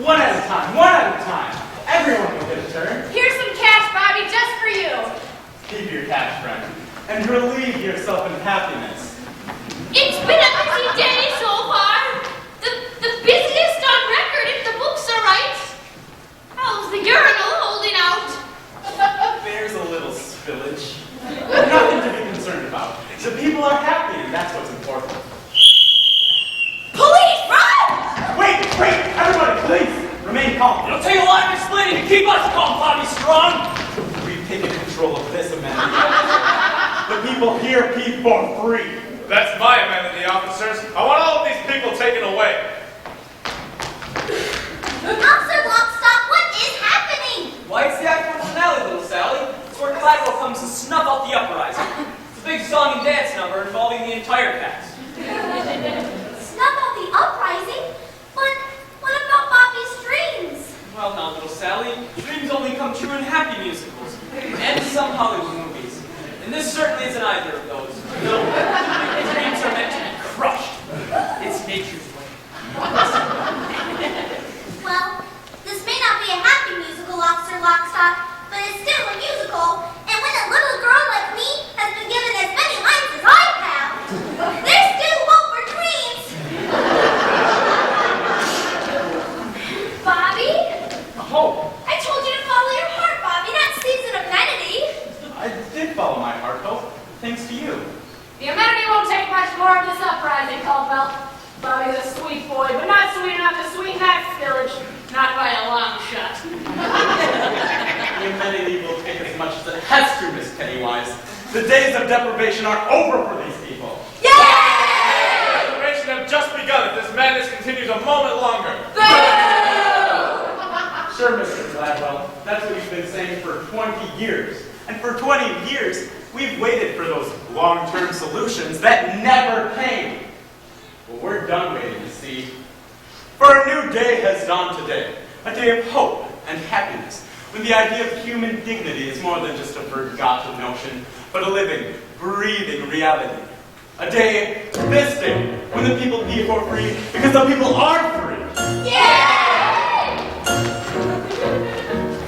Speaker 3: One at a time, one at a time. Everyone will get a turn.
Speaker 2: Here's some cash, Bobby, just for you.
Speaker 3: Keep your cash, friend, and relieve yourself in happiness.
Speaker 2: It's been a busy day so far. The busiest on record if the books are right. How's the urinal holding out?
Speaker 3: There's a little spillage. Nothing to be concerned about. The people are happy, and that's what's important.
Speaker 2: Police, run!
Speaker 3: Wait, everybody, please, remain calm.
Speaker 1: It'll take a lot of explaining to keep us calm, Bobby Strong.
Speaker 3: We've taken control of this amenity. The people here pee for free.
Speaker 9: That's my amenity, officers. I want all of these people taken away.
Speaker 4: Officer Lockstock, what is happening?
Speaker 1: Why, it's the act one finale, little Sally. It's where Gladwell comes to snuff out the uprising. It's a big song and dance number involving the entire cast.
Speaker 4: Snuff out the uprising? But what about Bobby's dreams?
Speaker 1: Well, now, little Sally, dreams only come true in happy musicals and some Hollywood movies. And this certainly isn't either of those. No, dreams are meant to be crushed. It's nature's way.
Speaker 4: Well, this may not be a happy musical, Officer Lockstock, but it's still a musical. And when a little girl like me has been given as many lines as I have, there's still hope for dreams. Bobby?
Speaker 3: Hope.
Speaker 4: I told you to follow your heart, Bobby, not season of vanity.
Speaker 3: I did follow my heart, Hope, thanks to you.
Speaker 2: The amenity won't take much more of this uprising, Caldwell. Bobby's a sweet boy, but not sweet enough to sweeten that spillage. Not by a long shot.
Speaker 3: The amenity will take as much as it has to, Miss Pennywise. The days of deprivation are over for these people.
Speaker 9: The celebration have just begun if this madness continues a moment longer.
Speaker 3: Sure, Mr. Gladwell, that's what you've been saying for 20 years. And for 20 years, we've waited for those long-term solutions that never came. Well, we're done waiting, you see. For a new day has dawned today, a day of hope and happiness, when the idea of human dignity is more than just a forgotten notion, but a living, breathing reality. A day, this day, when the people be for free, because the people are free.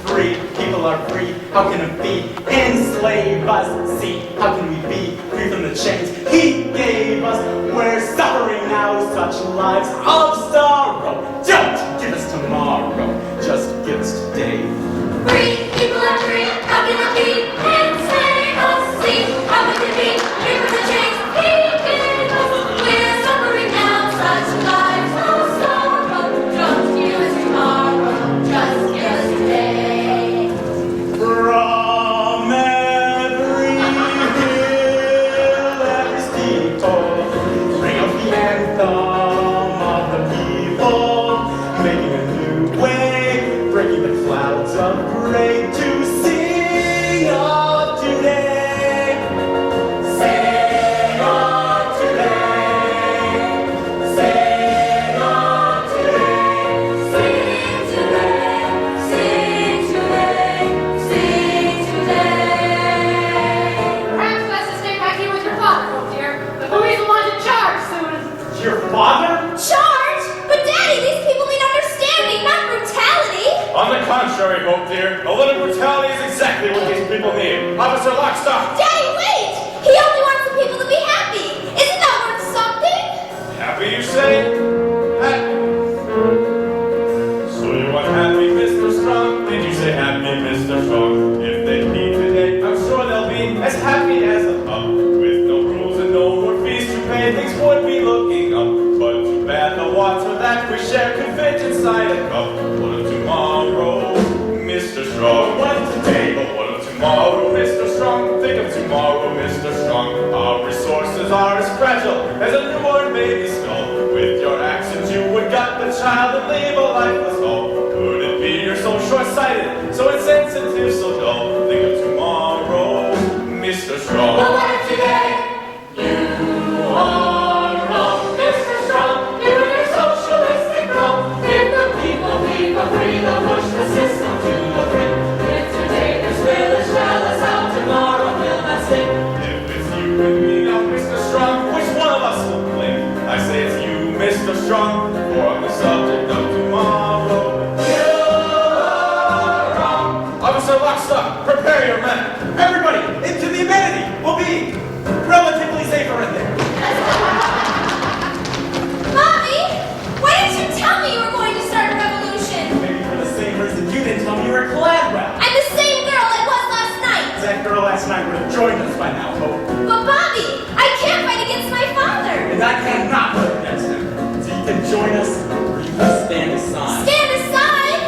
Speaker 3: Free, people are free. How can it be? Enslave us, see. How can we be free from the chains he gave us? We're suffering now such lives of sorrow. Don't give us tomorrow, just give us today.
Speaker 4: Free, people are free, how can it be? Enslave us, see. How can it be? Free from the chains he gave us. We're suffering now such lives of sorrow. Just give us tomorrow, just give us today.
Speaker 3: From every hill, every steeple, ring of the anthem of the people.
Speaker 9: A little brutality is exactly what these people need. Officer Lockstock!
Speaker 4: Daddy, wait! He only wants the people to be happy. Isn't that worth something?
Speaker 9: Happy, you say? Happy. So you want happy, Mr. Strong? Did you say happy, Mr. Strong? If they be today, I'm sure they'll be as happy as a pup. With no rules and no more fees to pay, things would be looking up. But too bad the water that we share could fit inside a cup. What of tomorrow, Mr. Strong? What of today? But what of tomorrow, Mr. Strong? Think of tomorrow, Mr. Strong. Our resources are as fragile as a newborn baby's skull. With your actions you would gut the child and leave a lifeless hull. Could it be you're so short-sighted, so insensitive, so dull? Think of tomorrow, Mr. Strong.
Speaker 2: But what if today you are wrong, Mr. Strong? You and your socialistic wrong. If the people be for free, they'll push the system to the brink. If today there's village jealous, how tomorrow will not sing?
Speaker 9: If it's you and me now, Mr. Strong, which one of us will blink? I say it's you, Mr. Strong, for on the subject of tomorrow. You're wrong. Officer Lockstock, prepare your men.
Speaker 3: Everybody, into the amenity. We'll be relatively safer in there.
Speaker 4: Mommy, why didn't you tell me you were going to start a revolution?
Speaker 3: Maybe for the same reason you didn't tell me you were Gladwell.
Speaker 4: I'm the same girl I was last night.
Speaker 3: That girl last night would have joined us by now, Hope.
Speaker 4: But Bobby, I can't fight against my father.
Speaker 3: And I cannot put it against him. So you can join us, or you can stand aside.
Speaker 4: Stand aside.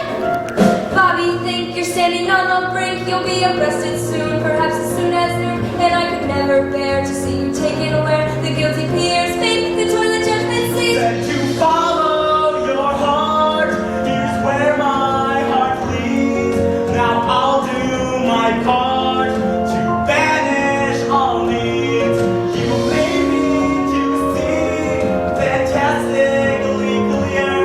Speaker 7: Bobby, think you're standing on the brink. You'll be arrested soon, perhaps as soon as noon. And I could never bear to see you taken aware. The guilty peers fate, the toilet judgment seat.
Speaker 3: That you follow your heart. Here's where my heart leads. Now I'll do my part to banish all needs. You may need to see fantastically clear.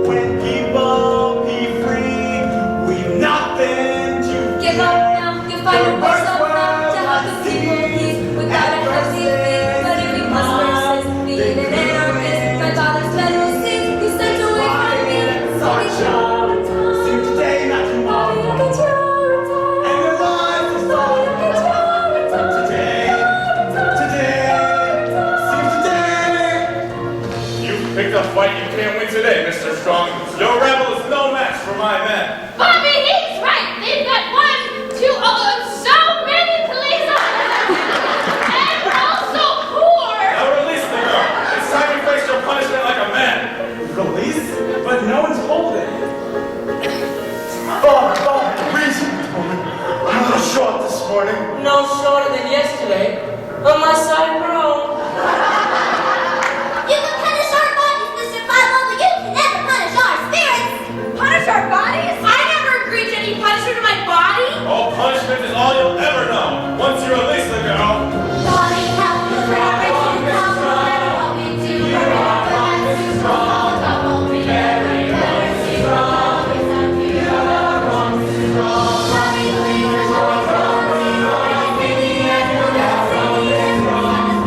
Speaker 3: When people be free, we've nothing to
Speaker 7: Give
Speaker 3: fear.
Speaker 7: up now, you'll find a worse off now to help the people peace without a hefty fee. But if you must persist, being an anarchist, my father's federal seat, you sent away from me. So get your time.
Speaker 3: See today, not tomorrow.
Speaker 7: Bobby, look at your time.
Speaker 3: And your life is
Speaker 7: Bobby, look at your time.
Speaker 3: today, see today.
Speaker 9: You picked a fight you can't win today, Mr. Strong. Your rebel is no match for my men.
Speaker 2: Bobby, he's right. They've got so many police officers. And we're all so poor.
Speaker 9: Now release the girl. It's time you face your punishment like a man.
Speaker 3: Release, but no one's holding.
Speaker 5: Reason, woman. I'm a little short this morning.
Speaker 6: No shorter than yesterday, unless I grow.
Speaker 4: You can punish our bodies, Mr. Fireball, but you can never punish our spirits. Punish our bodies? I never agreed to any punishment to my body.
Speaker 9: All punishment is all you'll ever know. Once you release the girl,
Speaker 4: Body count, the vibration count, no matter what we do, forever that's too strong. Don't hold me every mercy wrong. It's not you, you're wrong, this is wrong. Bobby, please, there's no wrong. In the end, you'll never see me as wrong.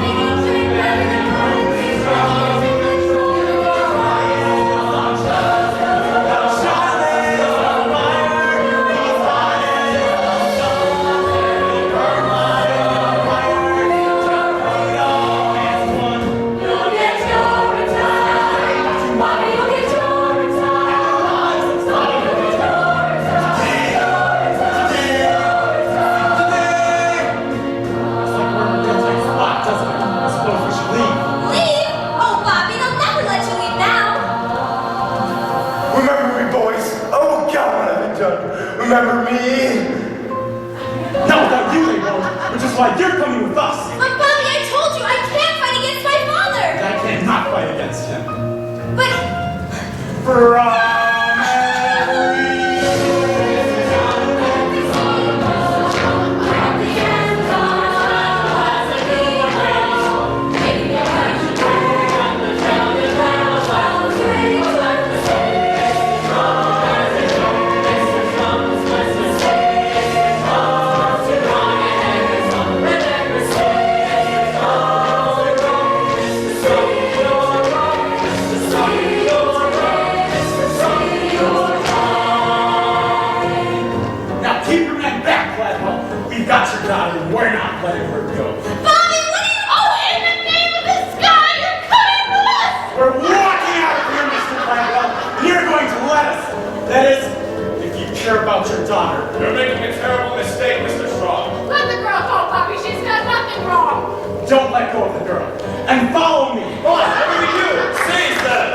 Speaker 3: don't let go of the girl. And follow me.
Speaker 9: What? What do we do? Seize them.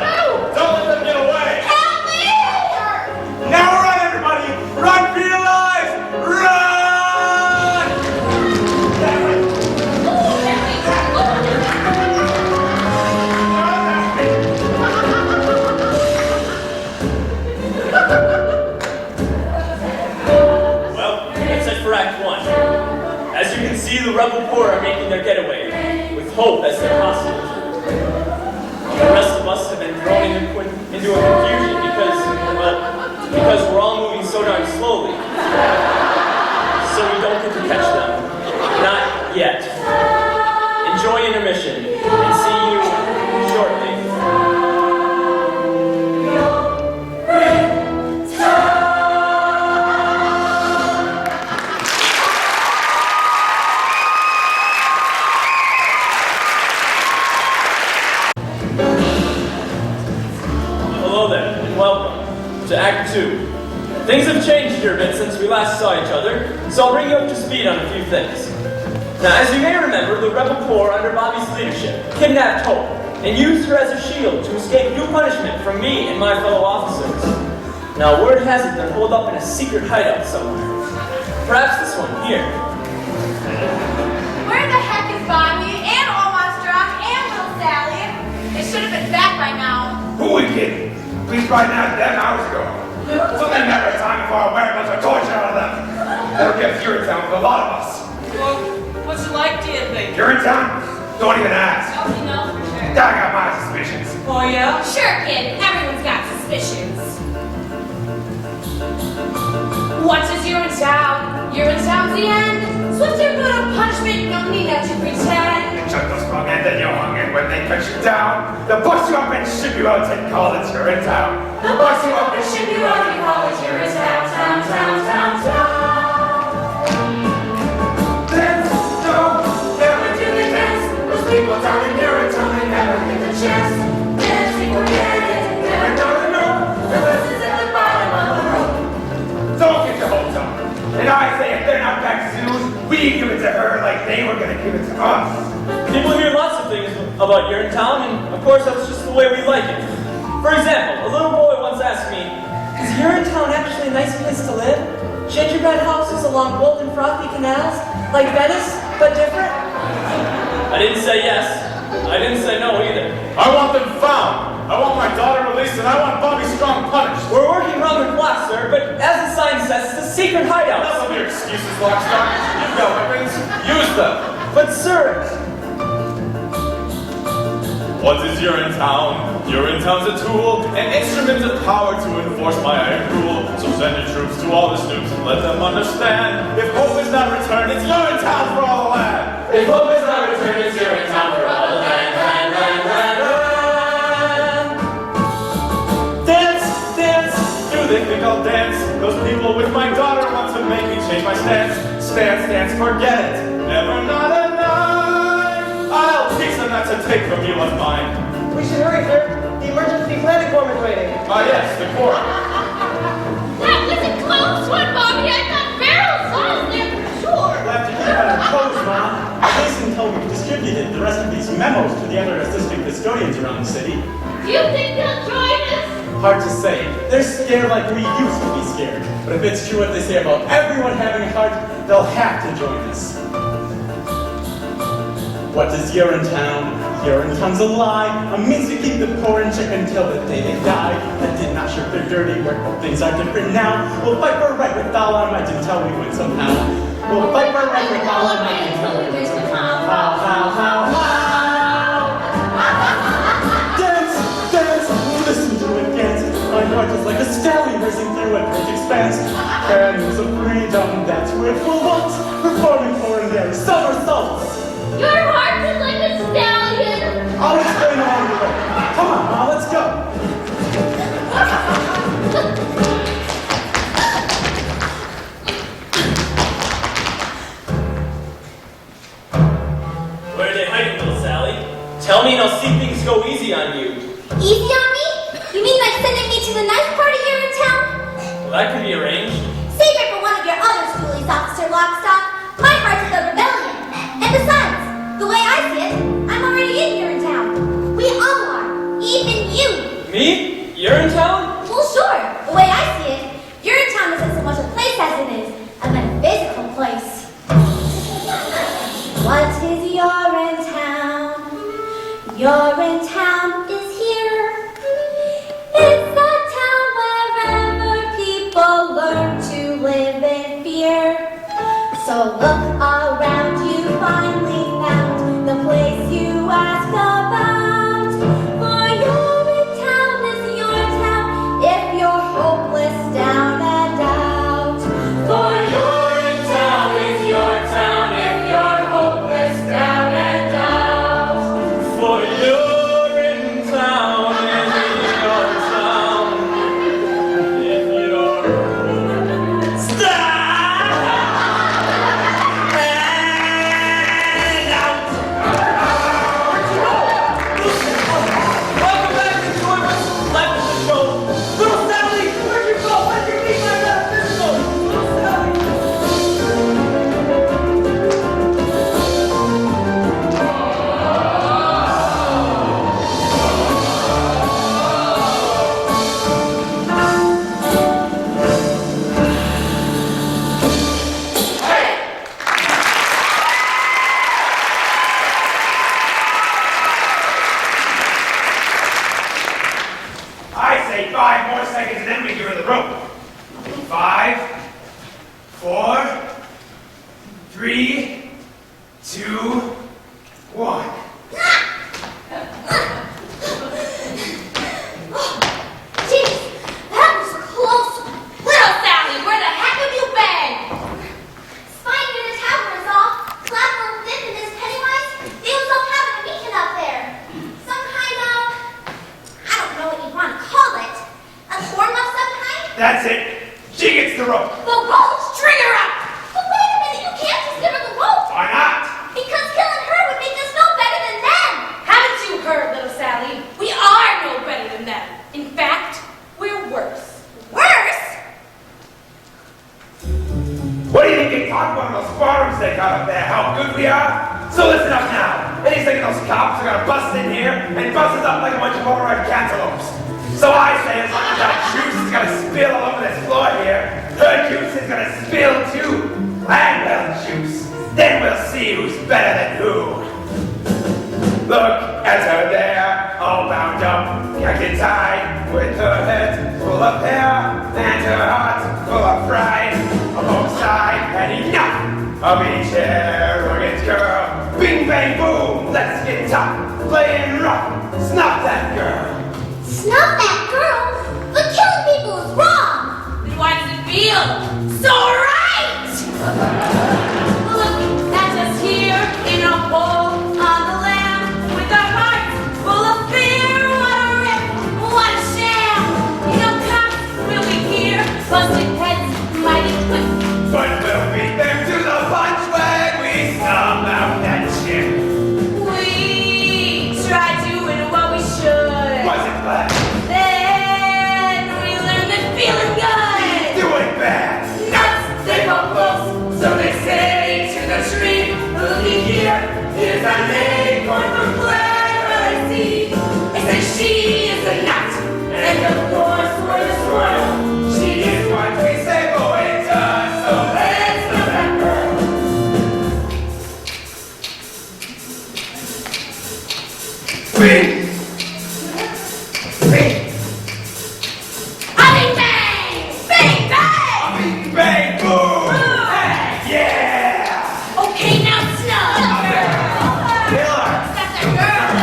Speaker 9: Don't let them get away.
Speaker 4: Help me!
Speaker 3: Now run, everybody! Run for your lives! Run! That way.
Speaker 1: Well, that's it for Act 1. As you can see, the rebel poor are making their getaway, with hope as their hostage. The rest of us have been thrown into a confusion because we're all moving so darn slowly. So we don't get to catch them. Not yet. Enjoy intermission, and see you shortly. Hello there, and welcome to Act 2. Things have changed here a bit since we last saw each other, so I'll bring you up to speed on a few things. Now, as you may remember, the rebel corps under Bobby's leadership kidnapped Hope and used her as a shield to escape due punishment from me and my fellow officers. Now, word has it they're holed up in a secret hideout somewhere. Perhaps this one, here.
Speaker 2: Where the heck is Bobby and Omaha Strong and little Sally? They should have been back by now.
Speaker 11: Who we kidding? Police brought down 10 hours ago. So they never have time for our werewolves or torture out of them. That'll get Urinetown with a lot of us.
Speaker 6: Well, what's it like, do you think?
Speaker 11: Urinetown? Don't even ask.
Speaker 2: Oh, you know for sure.
Speaker 11: I got my suspicions.
Speaker 6: Oh, yeah?
Speaker 2: Sure, kid. Everyone's got suspicions. What is Urinetown? Urinetown's the end. Swifter good of punishment, no need not to pretend.
Speaker 11: They chuck those wrong end and you're hung, and when they cut you down, they'll bust you up and ship you out to college. Urinetown.
Speaker 2: They'll bust you up and ship you out to college. Urinetown, town, town, town, town.
Speaker 11: Dance, no, never do they dance. Those people down in Urinetown, they never get the chance. Dancing, forget it. Never know to know. The lessons at the bottom of the road. Don't get your hopes up. And I say if they're not back soon, we give it to her like they were gonna give it to us.
Speaker 1: People hear lots of things about Urinetown, and of course that's just the way we like it. For example, a little boy once asked me, is Urinetown actually a nice place to live? Gingerbread houses along golden frothy canals? Like Venice, but different? I didn't say yes. I didn't say no either.
Speaker 9: I want them found. I want my daughter released, and I want Bobby Strong punished.
Speaker 1: We're working around the clock, sir, but as the sign says, it's a secret hideout.
Speaker 9: Enough of your excuses, Lockstock. You've got weapons. Use them.
Speaker 1: But sir,
Speaker 9: What is Urinetown? Urinetown's a tool, an instrument of power to enforce my iron rule. So send your troops to all the snoops and let them understand. If hope is not returned, it's Urinetown for all the land.
Speaker 1: if hope is not returned, it's Urinetown for all the land, land, land, land, land.
Speaker 9: Dance, dance. Do they think I'll dance? Those people with my daughter want to make me change my stance. Stance, stance, forget it. Never not a nine. I'll teach them not to take from you what's mine.
Speaker 10: We should hurry, sir. The emergency planning form is waiting.
Speaker 9: Ah, yes, the court.
Speaker 2: That was a close one, Bobby. I thought barrels was there for sure.
Speaker 3: We'll have to keep on our toes, Mom. At least until we've distributed the rest of these memos to the other assistant custodians around the city.
Speaker 2: Do you think they'll join us?
Speaker 3: Hard to say. They're scared like we used to be scared. But if it's true what they say about everyone having a heart, they'll have to join us. What is Urinetown? Urinetown's a lie. A means to keep the poor in check until the day they die. That did not shirk their dirty work, but things are different now. We'll fight for right with all our might until we win somehow. We'll fight for right with all our might until we win somehow. How. Dance, dance, listen to it dance. My heart is like a stallion racing through a great expanse. Canyons of freedom, that's where it will want. Performing ordinary somersaults.
Speaker 2: Your heart is like a stallion.
Speaker 3: I'll explain along the way. Come on, Ma, let's go.
Speaker 1: Where are they hiding, little Sally? Tell me and I'll see things go easy on you.
Speaker 4: Easy on me? You mean like sending me to the nice part of Urinetown?
Speaker 1: Well, that could be arranged.
Speaker 4: Save it for one of your other schoolies, Officer Lockstock. My heart's is a rebellion. And besides, the way I
Speaker 7: Urinetown is here. It's a town wherever people learn to live in fear. So look around, you finally found the place you asked about. For Urinetown is your town if you're hopeless, down and out. For Urinetown is your town if you're hopeless, down and out.
Speaker 1: For you're in town and in your town. If you're stop and out. Welcome back to Joyous Life of the Show. Little Sally, where'd you go? Where'd you meet my metaphysical? Little Sally.
Speaker 11: I say 5 more seconds and then we give her the rope. 5, 4, 3, 2, 1.
Speaker 4: Jeez, that was close. Little Sally, where the heck have you been? Spying in the tower is all. Clever and Thin and Miss Pennywise, they was all having a meeting up there. Some kind of, I don't know what you want to call it. A form of some kind?
Speaker 11: That's it. She gets the rope.
Speaker 4: The rope, string her up! But wait a minute, you can't just give her the rope!
Speaker 11: Why not?
Speaker 4: Because killing her would make us no better than them!
Speaker 2: Haven't you heard, little Sally? We are no better than them. In fact, we're worse.
Speaker 4: Worse?
Speaker 11: What do you think they talk about in those forums they got up there? How good we are? So listen up now. Any second those cops are gonna bust in here and bust us up like a bunch of override cantaloupes. So I say as long as that juice is gonna spill all over this floor here, her juice is gonna spill too. Landwell juice. Then we'll see who's better than who. Look at her there, all bound up, gagged tied, with her head full of hair, and her heart full of pride. Alongside had enough of each arrogant girl. Bing bang boom, let's get tough, playing rough, snuff that girl.
Speaker 4: Snuff that girl? But killing people is wrong!
Speaker 2: Then why does it feel so right? Look at us here in a hole on the land with our hearts full of fear. What a rip, what a sham! You know, cops will be here, busted heads, mighty quick.
Speaker 11: But we'll beat them to the punch when we stomp out that chick.
Speaker 2: We tried doing what we should.
Speaker 11: Wasn't bad,
Speaker 2: Then we learned that feeling good.
Speaker 11: doing bad.
Speaker 2: Nuts, they go close, so they say to the tree. Looky here, here's our acorn from clemency. They say she is a nut, and of course we're the squirrel.
Speaker 11: She is what we say, boy, it does. So let's know that girl. Bing! Bing!
Speaker 2: Bang bang! Bang bang!
Speaker 11: Bing, bang, boom! Yeah!
Speaker 2: Okay, now snug.
Speaker 11: Killer!
Speaker 2: That's a girl.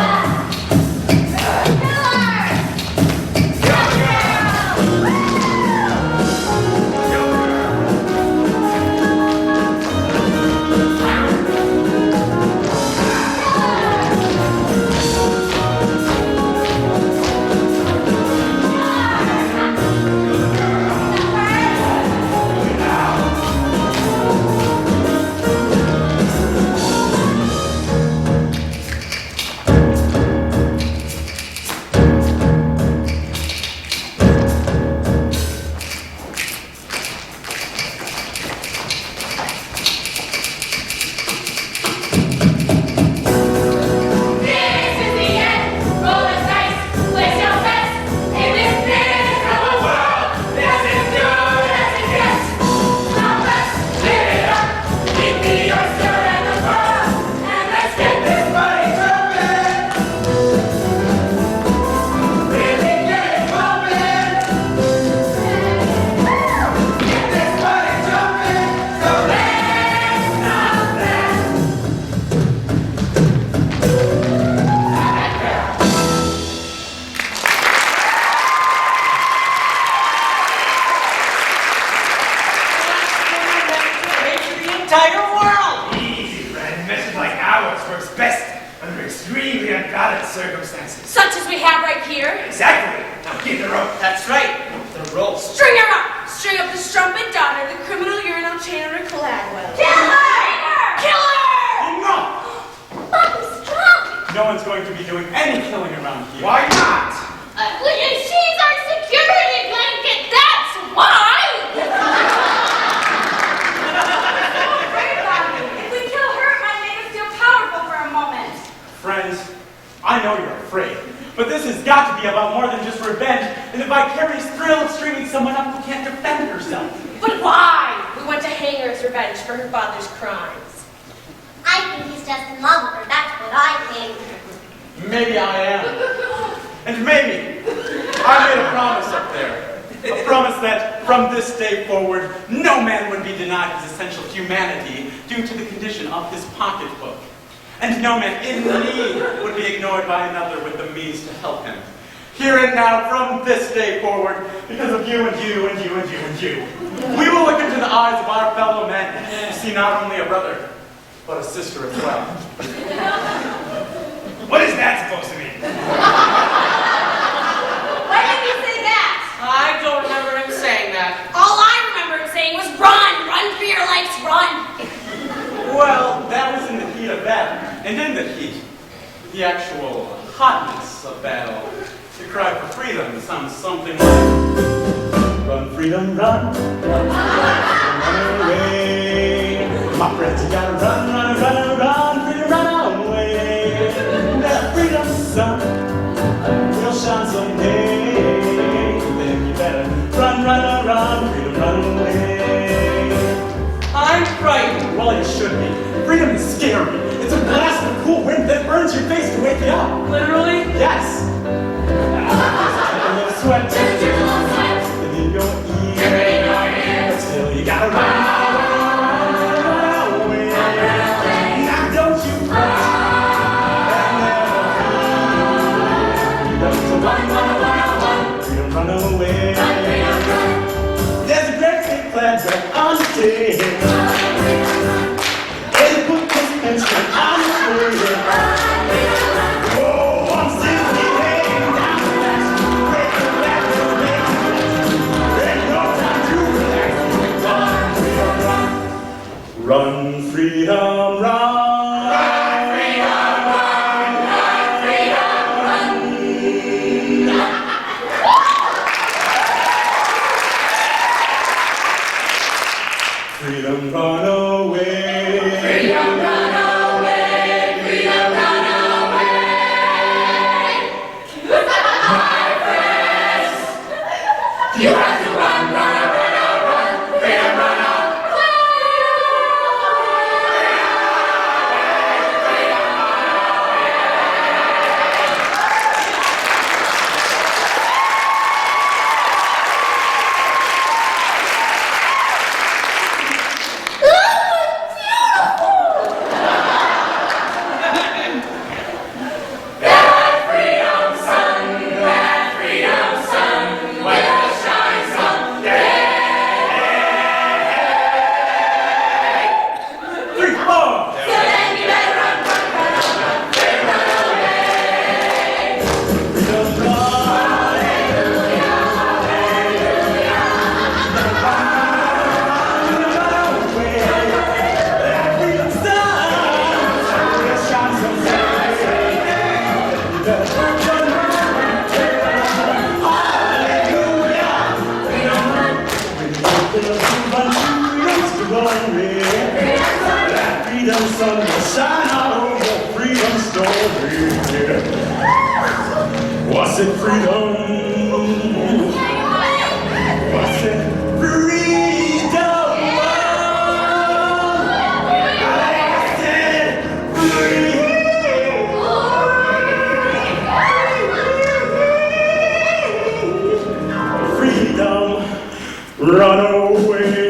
Speaker 11: under extremely unbalanced circumstances.
Speaker 2: Such as we have right here.
Speaker 11: Exactly. Now get the rope.
Speaker 6: That's right. The rope.
Speaker 2: String her up. String up the strumpet daughter, the criminal urinal chainer Coladwell.
Speaker 4: Kill her!
Speaker 2: Kill her!
Speaker 3: Enough!
Speaker 4: Bobby's drunk.
Speaker 3: No one's going to be doing any killing around here.
Speaker 11: Why not?
Speaker 2: She's our security blanket, that's why!
Speaker 4: If we kill her, it might make us feel powerful for a moment.
Speaker 3: Friends, I know you're afraid, but this has got to be about more than just revenge and the vicarious thrill of stringing someone up who can't defend herself.
Speaker 2: But why? We want to hang her as revenge for her father's crimes.
Speaker 4: I think he's just in love with her. That's what I think.
Speaker 3: Maybe I am. And maybe I made a promise up there. A promise that from this day forward, no man would be denied his essential humanity due to the condition of his pocketbook. And no man in need would be ignored by another with the means to help him. Here and now, from this day forward, because of you and you and you and you and you, we will look into the eyes of our fellow men and see not only a brother, but a sister as well.
Speaker 11: What is that supposed to mean?
Speaker 4: Why did you say that?
Speaker 6: I don't remember him saying that.
Speaker 2: All I remember him saying was run! Run for your lives, run!
Speaker 3: Well, that was in the heat of battle. And in the heat, the actual hotness of battle, the cry for freedom sounds something like, run, freedom, run, run away. My friends, you gotta run, run, run, run, freedom, run away. That freedom sun will shine someday. Then you better run, run, run, freedom, run away.
Speaker 6: I'm frightened.
Speaker 3: Well, you should be. Freedom is scary. It's a blast of cool wind that burns your face to wake you up.
Speaker 6: Literally?
Speaker 3: Yes. Take a little sweat. And in your ear. But still, you gotta run away. Now don't you fret. And never fear. You got to run, run away. There's a great big cloud right on the table. Run, freedom, run! Run, freedom, run! Run, freedom, run! Freedom, run away! Freedom, run away! Freedom, run away! My friends, you have to run, run, run, run! Freedom, run away! Sun will shine all over freedom story. Was it freedom? Was it freedom? I said freedom. Run away.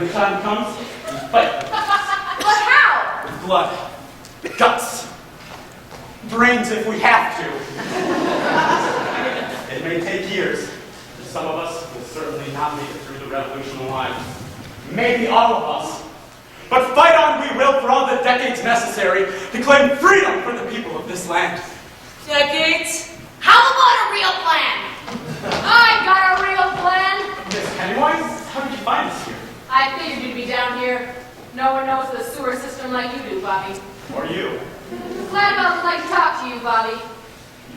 Speaker 3: When the time comes, we fight.
Speaker 2: But how?
Speaker 3: With blood, guts, brains if we have to. It may take years. Some of us will certainly not make it through the revolution alive. Maybe all of us. But fight on we will for all the decades necessary to claim freedom for the people of this land.
Speaker 6: Decades?
Speaker 2: How about a real plan? I got a real plan.
Speaker 3: Miss Pennywise, how did you find us here?
Speaker 2: I figured you'd be down here. No one knows the sewer system like you do, Bobby.
Speaker 3: Or you?
Speaker 2: Gladwell would like to talk to you, Bobby.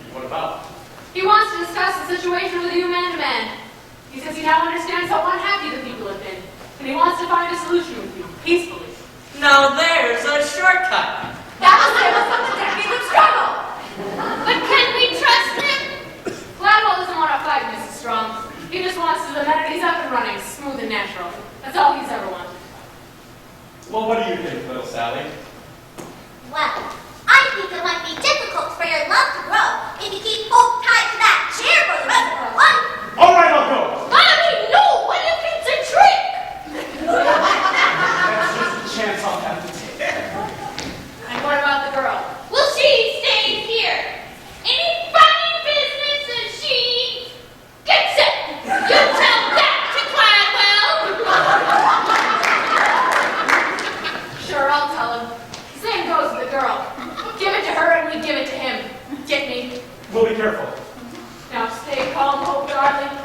Speaker 3: What about?
Speaker 2: He wants to discuss the situation with you man to man. He says he now understands how unhappy the people have been, and he wants to find a solution with you, peacefully.
Speaker 6: Now there's a shortcut.
Speaker 2: That will save us from the decades of struggle. But can we trust him? Gladwell doesn't want to fight, Mrs. Strong. He just wants the minute he's up and running, smooth and natural. That's all he's ever wanted.
Speaker 3: Well, what do you think, little Sally?
Speaker 4: Well, I think it might be difficult for your love to grow if you keep hope tied to that chair for the rest of your life.
Speaker 3: All right, I'll go.
Speaker 2: Bobby, no! What if it's a trick?
Speaker 3: That's just a chance I'll have to take.
Speaker 2: And what about the girl?
Speaker 4: Well, she stays here. Any funny business and she gets it. You tell that to Gladwell.
Speaker 2: Sure, I'll tell him. Same goes with the girl. Give it to her and we give it to him. Get me?
Speaker 3: We'll be careful.
Speaker 2: Now stay calm, Hope, darling.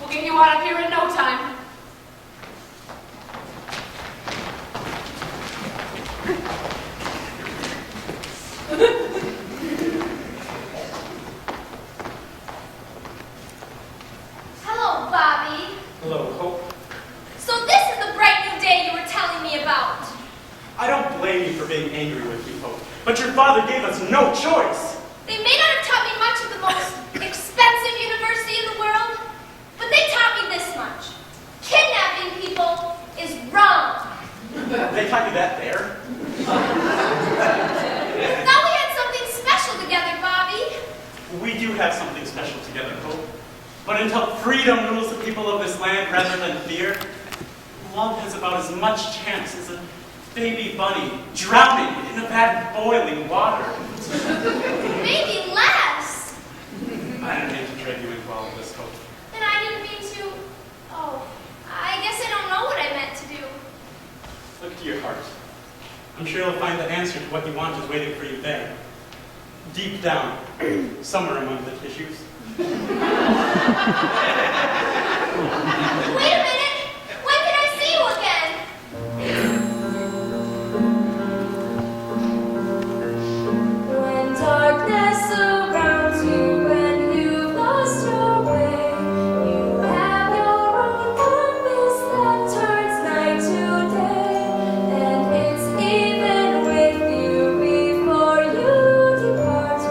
Speaker 2: We'll get you out of here in no time.
Speaker 4: Hello, Bobby.
Speaker 3: Hello, Hope.
Speaker 4: So this is the bright new day you were telling me about.
Speaker 3: I don't blame you for being angry with me, Hope. But your father gave us no choice.
Speaker 4: They may not have taught me much of the most expensive university in the world, but they taught me this much. Kidnapping people is wrong.
Speaker 3: They taught you that there?
Speaker 4: Thought we had something special together, Bobby.
Speaker 3: We do have something special together, Hope. But until freedom rules the people of this land rather than fear, love has about as much chance as a baby bunny drowning in a vat of boiling water.
Speaker 4: Maybe less.
Speaker 3: I didn't mean to drag you into all of this, Hope.
Speaker 4: Then I didn't mean to. Oh, I guess I don't know what I meant to do.
Speaker 3: Look to your heart. I'm sure you'll find the answer to what you want is waiting for you there. Deep down, somewhere among the tissues.
Speaker 4: Wait a minute. When can I see you again?
Speaker 7: When darkness surrounds you and you've lost your way, you have your own compass that turns night to day, and it's even with you before you depart.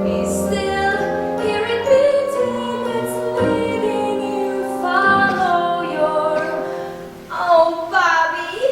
Speaker 7: Be still, hear it beating, it's leading you, follow your.
Speaker 4: Oh, Bobby.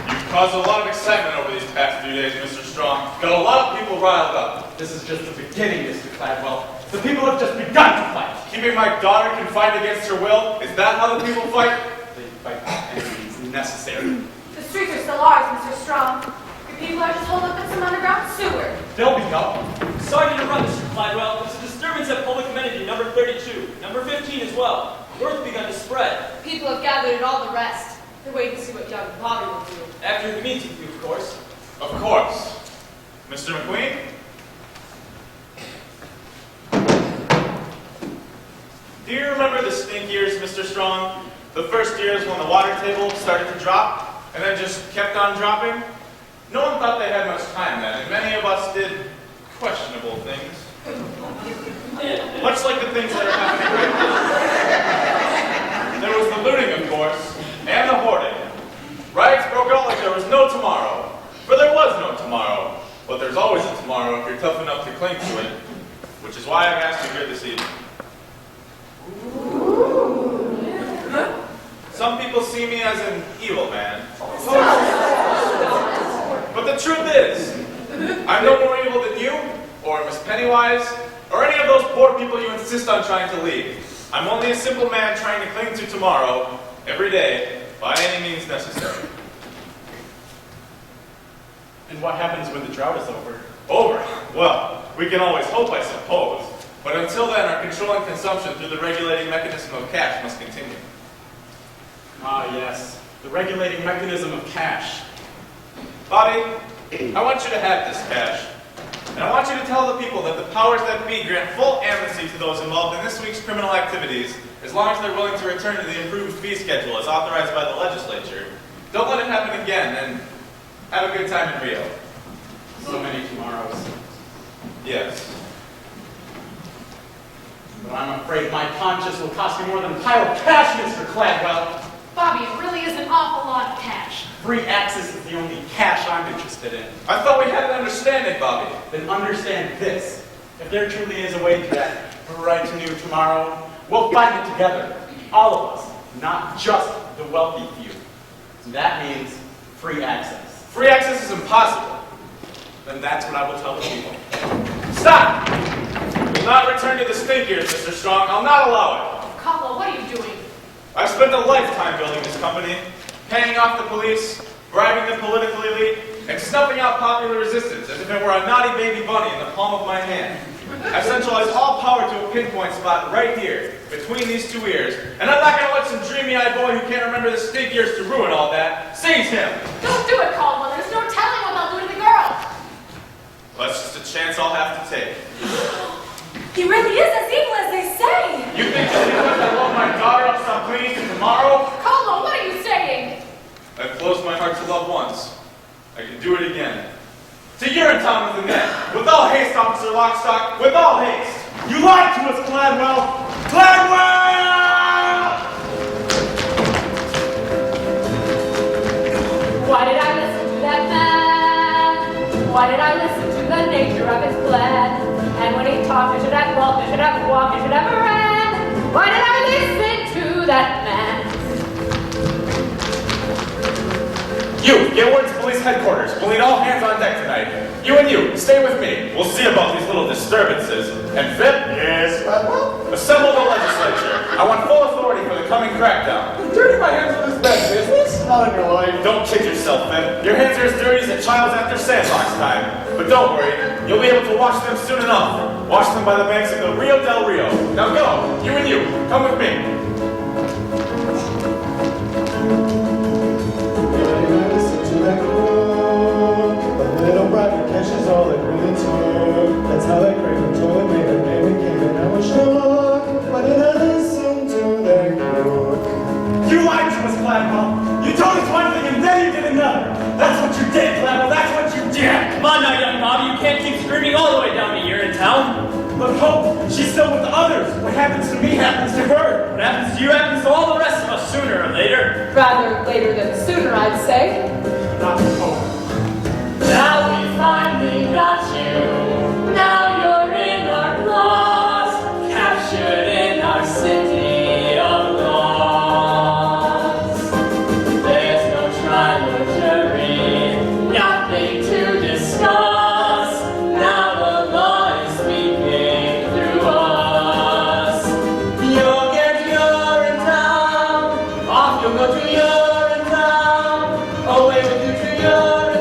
Speaker 9: You've caused a lot of excitement over these past few days, Mr. Strong. Got a lot of people riled up.
Speaker 3: This is just the beginning, Mr. Gladwell. The people have just begun to fight.
Speaker 9: Keeping my daughter confined against her will, is that how the people fight?
Speaker 3: They fight any means necessary.
Speaker 2: The streets are still ours, Mr. Strong. Your people are just holed up in some underground sewer.
Speaker 3: They'll be helped.
Speaker 1: Sorry to interrupt, Mr. Gladwell. There's a disturbance at public amenity number 32, number 15 as well. Word's begun to spread.
Speaker 2: People have gathered at all the rest. They're waiting to see what young Bobby will do.
Speaker 1: After the meeting with you, of course.
Speaker 9: Of course. Mr. McQueen? Do you remember the stink years, Mr. Strong? The first years when the water table started to drop, and then just kept on dropping? No one thought they had much time then, and many of us did questionable things. Much like the things that are happening right now. There was the looting, of course. people see me as an evil man. But the truth is, I'm no more evil than you, or Miss Pennywise, or any of those poor people you insist on trying to leave. I'm only a simple man trying to cling to tomorrow, every day, by any means necessary.
Speaker 3: And what happens when the drought is over?
Speaker 9: Over? Well, we can always hope, I suppose. But until then, our controlling consumption through the regulating mechanism of cash must continue.
Speaker 3: Ah, yes. The regulating mechanism of cash.
Speaker 9: Bobby, I want you to have this cash. And I want you to tell the people that the powers that be grant full amnesty to those involved in this week's criminal activities, as long as they're willing to return to the improved fee schedule as authorized by the legislature. Don't let it happen again, and have a good time in Rio.
Speaker 3: So many tomorrows.
Speaker 9: Yes.
Speaker 3: But I'm afraid my conscience will cost me more than a pile of cash, Mr. Cladwell.
Speaker 2: Bobby, it really is an awful lot of cash.
Speaker 3: Free access is the only cash I'm interested in.
Speaker 9: I thought we had an understanding, Bobby.
Speaker 3: Then understand this. If there truly is a way to get right to new tomorrow, we'll find it together. All of us, not just the wealthy few. That means free access.
Speaker 9: Free access is impossible. Then that's what I will tell the people. Stop! Will not return to the stink ears, Mr. Strong. I'll not allow it.
Speaker 2: Caldwell, what are you doing?
Speaker 9: I've spent a lifetime building this company, paying off the police, bribing the political elite, and snuffing out popular resistance as if it were a naughty baby bunny in the palm of my hand. I've centralized all power to a pinpoint spot right here, between these two ears, and I'm not going to let some dreamy-eyed boy who can't remember the stink ears to ruin all that. Seize him!
Speaker 2: Don't do it, Caldwell. There's no telling what they'll do to the girl.
Speaker 9: Well, that's just a chance I'll have to take.
Speaker 7: He really is as evil as they say.
Speaker 9: You think just because I love my daughter I'll stop clinging to tomorrow?
Speaker 2: Caldwell, what are you saying?
Speaker 9: I've closed my heart to love once. I can do it again. To Urinetown with the net. With all haste, Officer Lockstock. With all haste.
Speaker 3: You lied to us, Cladwell! Cladwell!
Speaker 2: Why did I listen to that man? Why did I listen to the nature of his plan? And when he talked, I should have walked, I should have walked, I should have ran. Why did I listen to that man?
Speaker 9: You, get word to police headquarters. We'll need all hands on deck tonight. You and you, stay with me. We'll see about these little disturbances. And Phip? Yes? Assemble the legislature. I want full authority for the coming crackdown.
Speaker 5: Dirty my hands with this bad business? Not in your life.
Speaker 9: Don't kid yourself, Phip. Your hands are as dirty as a child's after sandbox time. But don't worry, you'll be able to wash them soon enough. Wash them by the banks of the Rio del Rio. Now go, you and you, come with me.
Speaker 12: Catches all that really took. That's how that great toy made her name again. And I was shook. Why did I listen to that crook?
Speaker 3: You lied to us, Cladwell! You told us one thing and then you did another! That's what you did, Cladwell! That's what you did!
Speaker 1: Come on now, young Bobby. You can't keep screaming all the way down to Urinetown.
Speaker 3: But Hope, she's still with the others! What happens to me happens to her!
Speaker 1: What happens to you happens to all the rest of us sooner or later.
Speaker 2: Rather later than sooner, I'd say.
Speaker 3: Not Hope.
Speaker 2: Now we finally got you. Now you're in our claws, captured in our city of laws. There's no trial or jury, nothing to discuss. Now the law is speaking through us. You'll get Urinetown, off you'll go to Urinetown, away with you to Urinetown.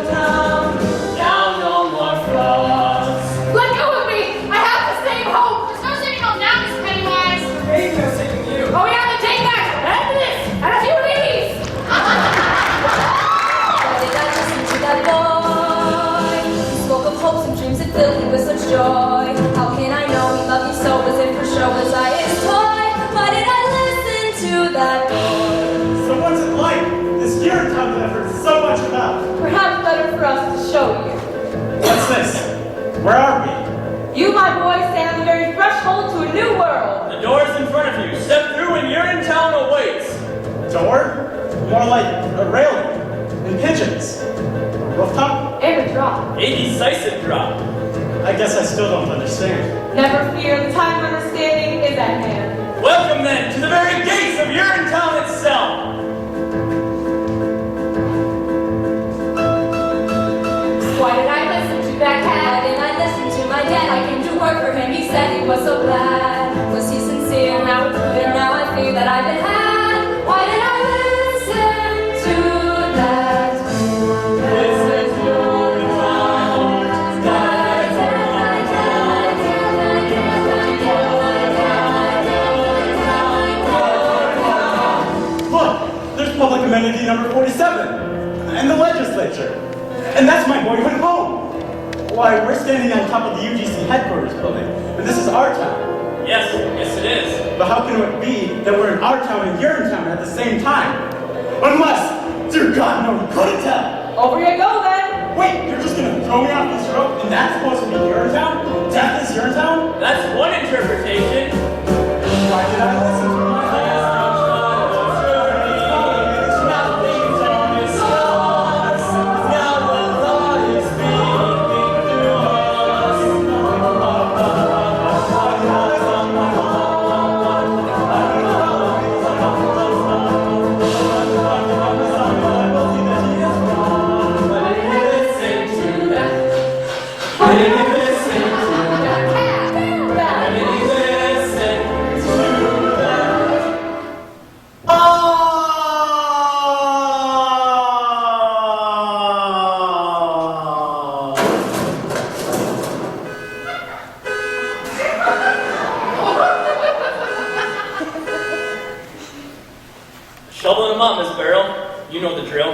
Speaker 7: Joy. How can I know he loved you so? Was it for show? Was I his toy? Why did I listen to that boy?
Speaker 3: So what's it like? This Urinetown that I've heard so much about.
Speaker 2: Perhaps better for us to show you.
Speaker 3: What's this? Where are we?
Speaker 2: You, my boy, stand on the very threshold to a new world.
Speaker 1: The door's in front of you. Step through and Urinetown awaits.
Speaker 3: Door? More like a railing. And pigeons. A rooftop?
Speaker 2: And a drop.
Speaker 1: A decisive drop.
Speaker 3: I guess I still don't understand.
Speaker 2: Never fear, the time of understanding is at hand.
Speaker 1: Welcome then to the very gates of Urinetown itself.
Speaker 7: Why did I listen to that?
Speaker 1: This is your
Speaker 12: Look, there's public amenity number 47, and the legislature. And that's my boyhood home. Why, we're standing on top of the UGC headquarters building, and this is our town.
Speaker 1: Yes, yes it is.
Speaker 12: But how can it be that we're in our town and you're in town at the same time? Unless, dear God, no, couldn't tell.
Speaker 6: Over you go then.
Speaker 12: Wait, you're just gonna throw me off this rope, and that's supposed to be your town? Death is your town?
Speaker 1: That's one interpretation.
Speaker 12: Why did I listen to my
Speaker 1: Shoveling them up, Miss Barrel. You know the drill.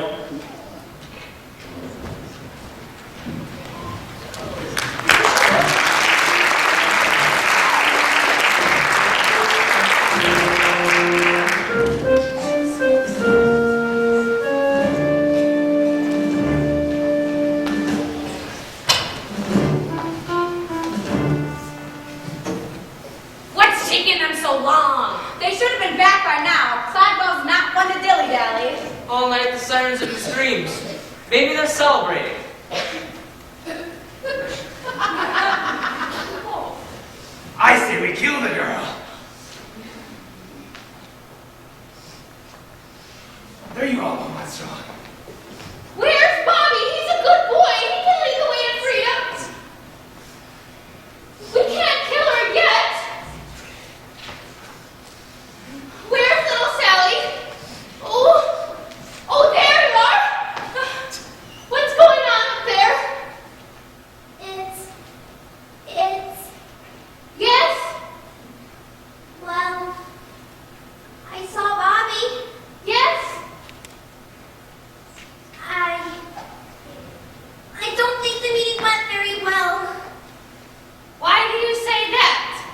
Speaker 2: What's taking them so long? They should have been back by now. Sidewell's not one to dilly-dally.
Speaker 6: All night the sirens and the screams. Maybe they're celebrating.
Speaker 11: I say we kill the girl. There you are, Mama Strong.
Speaker 2: Where's Bobby? He's a good boy. He can lead the way to freedom. We can't kill her yet. Where's little Sally? Oh, there you are. What's going on up there? Yes?
Speaker 4: Well, I saw Bobby.
Speaker 2: Yes?
Speaker 4: I don't think the meeting went very well.
Speaker 2: Why do you say that?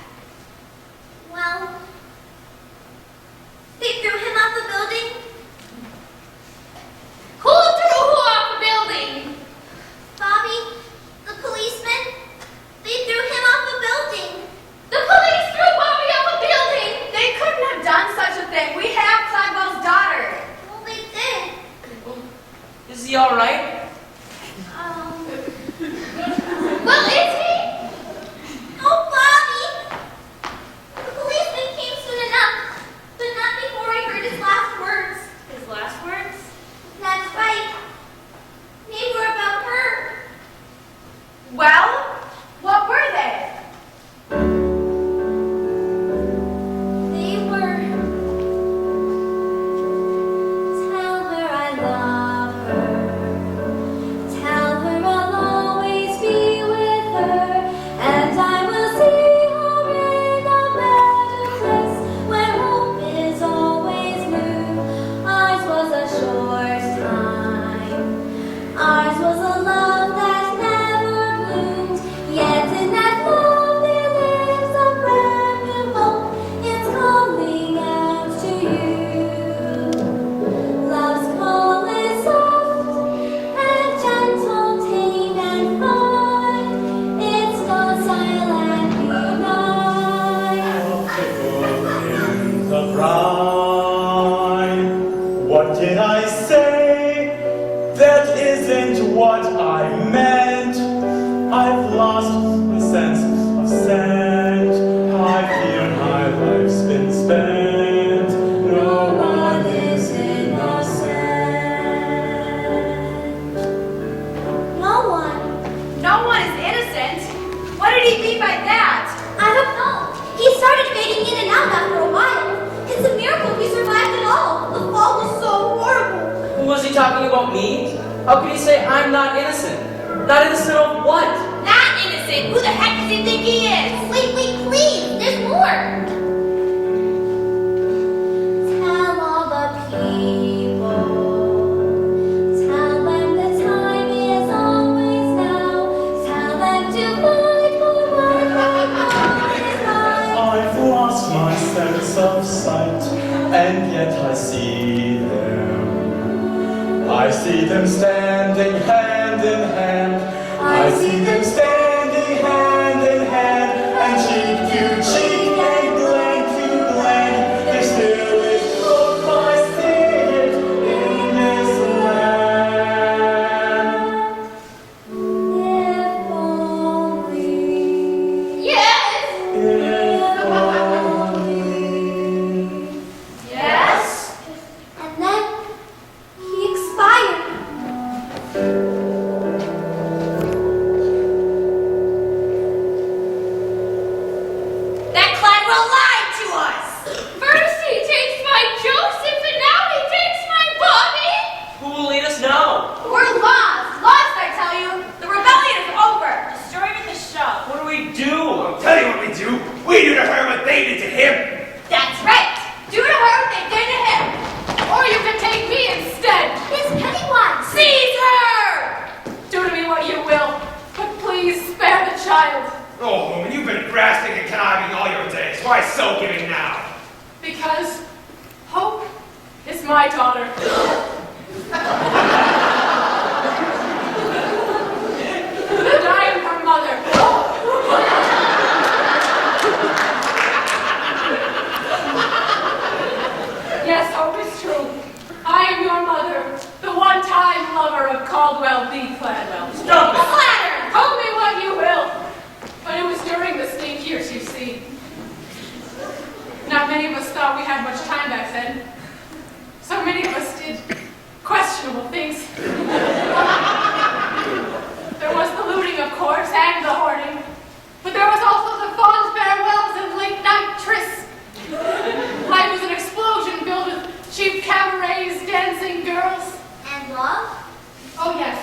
Speaker 4: Well, they threw him off the building.
Speaker 2: Who threw who off the building?
Speaker 4: Bobby, the policeman, they threw him off the building.
Speaker 2: The police threw Bobby off a building. They couldn't have done such a thing. We have Clydewell's daughter.
Speaker 4: Well, they did.
Speaker 6: Is he all right?
Speaker 2: Well, is he?
Speaker 4: Oh, Bobby! The policeman came soon enough, but not before he heard his last words.
Speaker 2: His last words?
Speaker 4: That's right. They were about her.
Speaker 2: Well, what were they?
Speaker 4: They were. Tell her I love her. Tell her I'll always be with her. And I will see her in a better place where hope is always new. Ours was a short time. Ours was a love that never bloomed. Yet in that love there lives a brand new hope. It's calling out to you. Love's call is soft and gentle, tame and fine. It's docile and benign.
Speaker 12: in the brine. What did I say? That isn't what I meant. I've lost the sense of scent. I feel my life's been spent. No one is innocent.
Speaker 4: No one.
Speaker 2: No one is innocent. What did he mean by that?
Speaker 4: I don't know. He started fading in and out after a while. It's a miracle he survived at all.
Speaker 6: about me? How can he say I'm not innocent? Not innocent of what?
Speaker 4: Not innocent. Who the heck does he think he is? Wait, please. There's more. Tell all the people. Tell them the time is always now. Tell them to fight for what they know is right.
Speaker 12: I've lost my sense of sight, and yet I see them. I see them standing hand in hand. I see them standing hand in hand, and cheek to cheek and gland to gland. Their spirit broke, I see it in this land.
Speaker 7: If only.
Speaker 4: Yes.
Speaker 12: If only.
Speaker 4: Yes. And then he expired. That Cladwell lied to us. First he takes my Joseph, and now he takes my Bobby.
Speaker 6: Who will lead us now?
Speaker 4: We're lost. Lost, I tell you. The rebellion is over. Destroyed in the show.
Speaker 6: What do we do?
Speaker 11: I'll tell you what we do. We do to her what they did to him.
Speaker 4: That's right. Do to her what they did to him.
Speaker 2: Or you can take me instead.
Speaker 4: Miss Pennywise.
Speaker 2: Seize her! Do to me what you will, but please spare the child.
Speaker 11: Oh, woman, you've been grasping and conniving all your days. Why so giving now?
Speaker 2: Because Hope is my daughter. And I am her mother. Yes, Hope is true. I am your mother, the one-time lover of Caldwell B. Cladwell.
Speaker 6: Stop it!
Speaker 4: Clatter.
Speaker 2: Call me what you will, but it was during the stink years, you see. Not many of us thought we had much time back then. So many of us did questionable things. There was the looting, of course, and the hoarding. But there was also the fond farewells and late-night trysts. Life was an explosion filled with cheap cabarets, dancing girls.
Speaker 4: And love?
Speaker 2: Oh yes,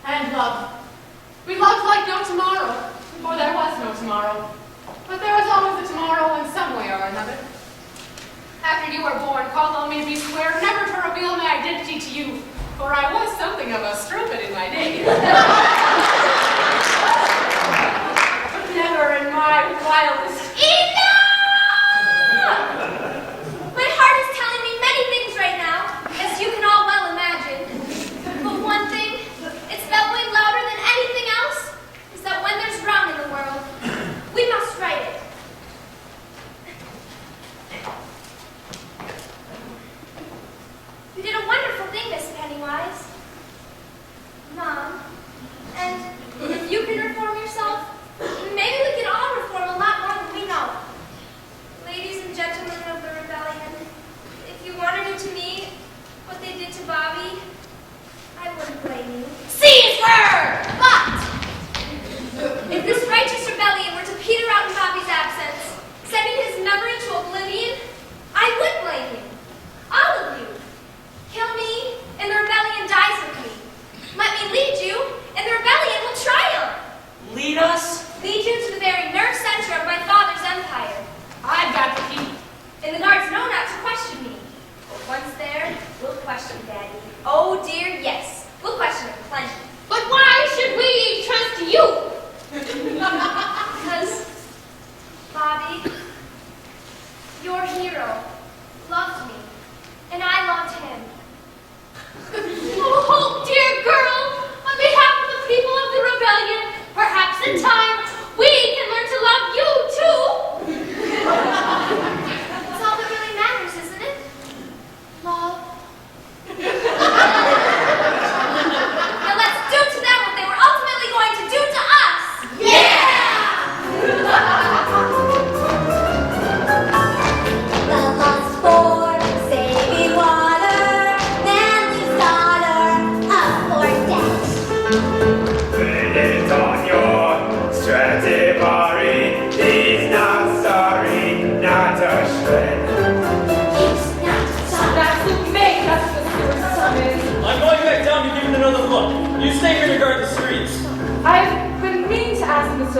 Speaker 2: and love. We loved like no tomorrow, before there was no tomorrow. But there was always a tomorrow in some way or another. After you were born, called on me to be square, never to reveal my identity to you, for I was something of a strumpet in my day. But never in my wildest.
Speaker 4: Enough! My heart is telling me many things right now, as you can all well imagine. But one thing, it's bellowing louder than anything else, is that when there's wrong in the world, we must right it. You did a wonderful thing, Miss Pennywise. Mom, and if you can reform yourself, maybe we can all reform a lot more than we know. Ladies and gentlemen of the rebellion, if you wanted to do to me what they did to Bobby, I wouldn't blame you. Seize her! But if this righteous rebellion were to peter out in Bobby's absence, sending his memory to oblivion, I would blame you. All of you. Kill me, and the rebellion dies with me. Let me lead you, and the rebellion will triumph.
Speaker 6: Lead us?
Speaker 4: Lead you to the very nerve center of my father's empire.
Speaker 2: I've got the key.
Speaker 4: And the guards know not to question me. But once there, we'll question Daddy. Oh dear, yes. We'll question him plenty.
Speaker 2: But why should we trust you?
Speaker 4: Because, Bobby, your hero loved me, and I loved him.
Speaker 2: Oh, dear girl, on behalf of the people of the rebellion, perhaps in time, we can learn to love you too.
Speaker 4: That's all that really matters, isn't it? Love.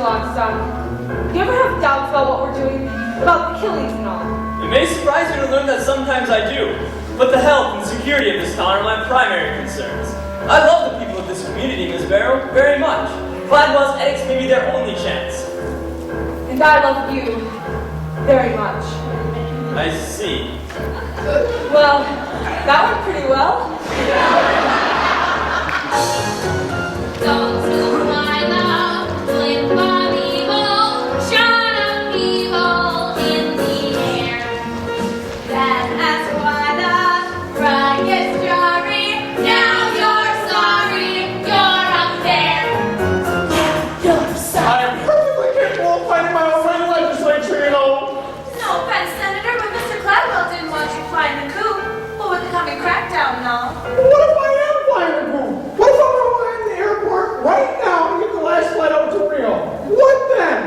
Speaker 2: lonesome. Do you ever have doubts about what we're doing? About the killings and all?
Speaker 1: It may surprise you to learn that sometimes I do, but the health and security of this town are my primary concerns. I love the people of this community, Miss Barrow, very much. Gladwell's edicts may be their only chance.
Speaker 2: And I love you very much.
Speaker 1: I see.
Speaker 2: Well, that went pretty well.
Speaker 4: Don't do my love, blink of evil, shine of evil in the air. That's why the riot's jarring. Now you're sorry, you're up there. You're sorry.
Speaker 12: I am perfectly capable of finding my own way in legislature, you know.
Speaker 13: No offense, Senator, but Mr. Gladwell didn't want you flying the coop. Well, with the coming crackdown and all.
Speaker 8: What if I am flying the coop? What if I'm going to the airport right now and get the last flight out to Rio? What then?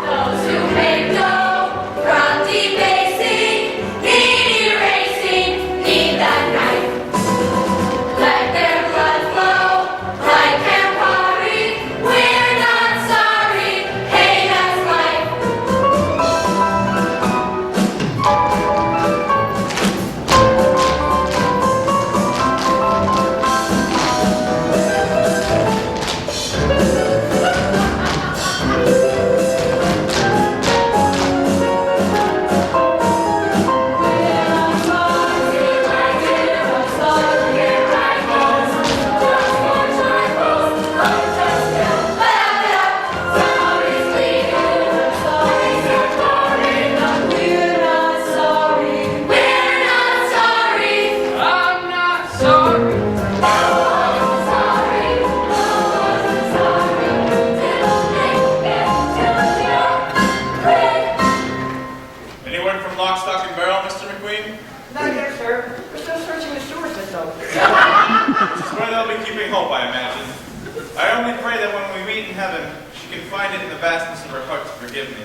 Speaker 4: Those who may go from debasing, need erasing, need that knife. Let their blood flow like Campari. We're not sorry, hey, that's life.
Speaker 9: Any word from Lock, Stock, and Barrel, Mr. McQueen?
Speaker 10: Not yet, sir. We're still searching the sewer system.
Speaker 9: This is where they'll be keeping hope, I imagine. I only pray that when we meet in heaven, she can find it in the vastness of her heart to forgive me.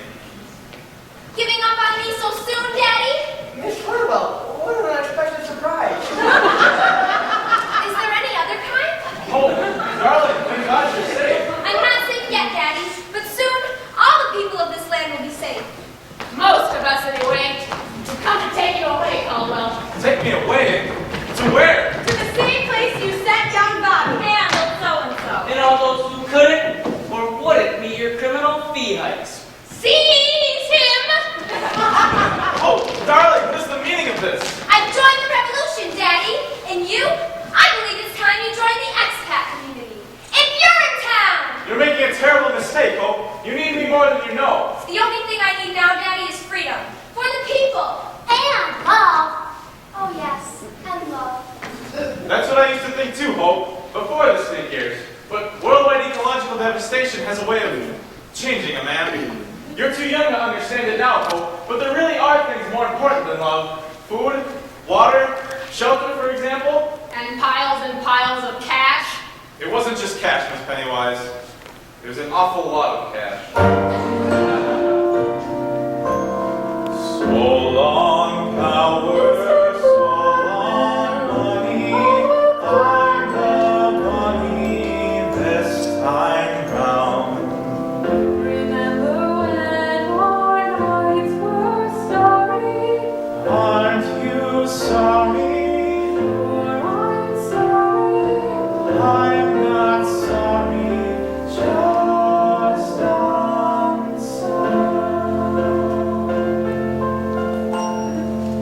Speaker 4: Giving up on me so soon, Daddy?
Speaker 10: Miss Turbo, what an unexpected surprise.
Speaker 4: Is there any other kind?
Speaker 9: Oh, darling, thank God you're safe.
Speaker 4: I'm not safe yet, Daddy, but soon all the people of this land will be safe.
Speaker 2: Most of us, anyway. We've come to take you away, Caldwell.
Speaker 9: Take me away? To where?
Speaker 13: To the same place you sent young Bob handled so-and-so.
Speaker 6: And all those who couldn't or wouldn't meet your criminal fee hikes.
Speaker 4: Seize him!
Speaker 9: Oh, darling, what is the meaning of this?
Speaker 4: I've joined the revolution, Daddy. And you? I believe it's time you joined the expat community. In Urinetown!
Speaker 9: You're making a terrible mistake, Hope. You need me more than you know.
Speaker 4: The only thing I need now, Daddy, is freedom. For the people. And love. Oh, yes. And love.
Speaker 9: That's what I used to think too, Hope, before the snake years. But worldwide ecological devastation has a way of changing a man. You're too young to understand it now, Hope, but there really are things more important than love. Food, water, shelter, for example.
Speaker 2: And piles of cash.
Speaker 9: It wasn't just cash, Miss Pennywise. It was an awful lot of cash. So long, power, so long, money. I'm the money this time round.
Speaker 2: Remember when our nights were starry?
Speaker 9: Aren't you sorry?
Speaker 2: Or I'm sorry.
Speaker 9: I'm not sorry, just I'm sorry.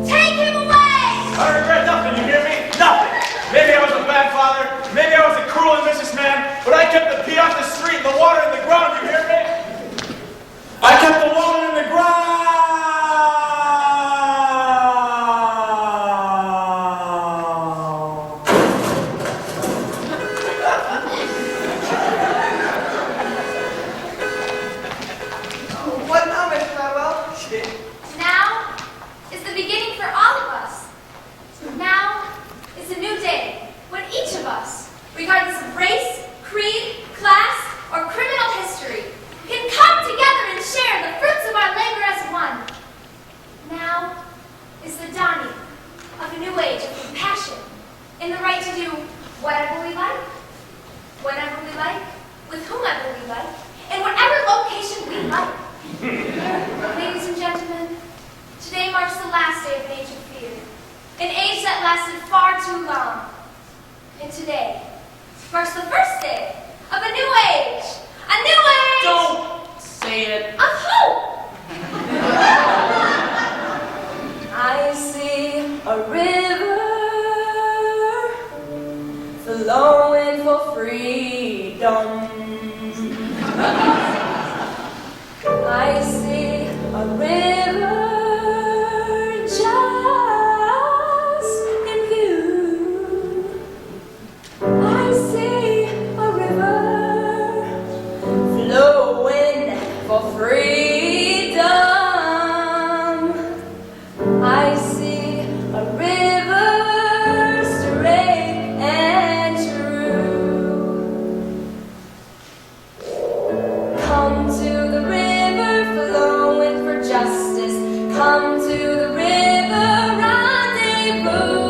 Speaker 4: Take him away!
Speaker 9: I regret nothing, you hear me? Nothing! Maybe I was a bad father, maybe I was a cruel and vicious man, but I kept the pee off the street and the water in the ground, you hear me? I kept the water in the ground!
Speaker 10: What now, Miss Gladwell?
Speaker 4: Now is the beginning for all of us. Now is a new day when each of us, regardless of race, creed, class, or criminal history, can come together and share the fruits of our labor as one. Now is the dawning of a new age of compassion in the right to do whatever we like, whenever we like,
Speaker 13: with whomever we like, in whatever location we like. Ladies and gentlemen, today marks the last day of an age of fear, an age that lasted far too long. And today marks the first day of a new age. A new age!
Speaker 6: Don't say it.
Speaker 13: Of hope! I see a river flowing for freedom. I see a river just in view. I see a river flowing for freedom. I see a river straight and true. Come to the river flowing for justice. Come to the river rendezvous.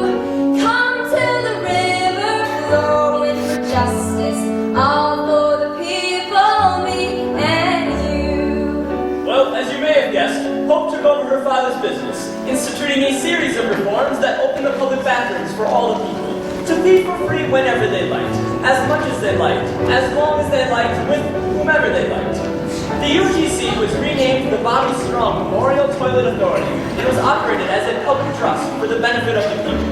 Speaker 13: Come to the river flowing for justice. All for the people, me and you.
Speaker 1: Well, as you may have guessed, Hope took over her father's business, instituting a series of reforms that opened the public bathrooms for all the people, to pee for free whenever they liked, as much as they liked, as long as they liked, with whomever they liked. The UGC was renamed the Bobby Strong Memorial Toilet Authority. It was operated as a public trust for the benefit of the people.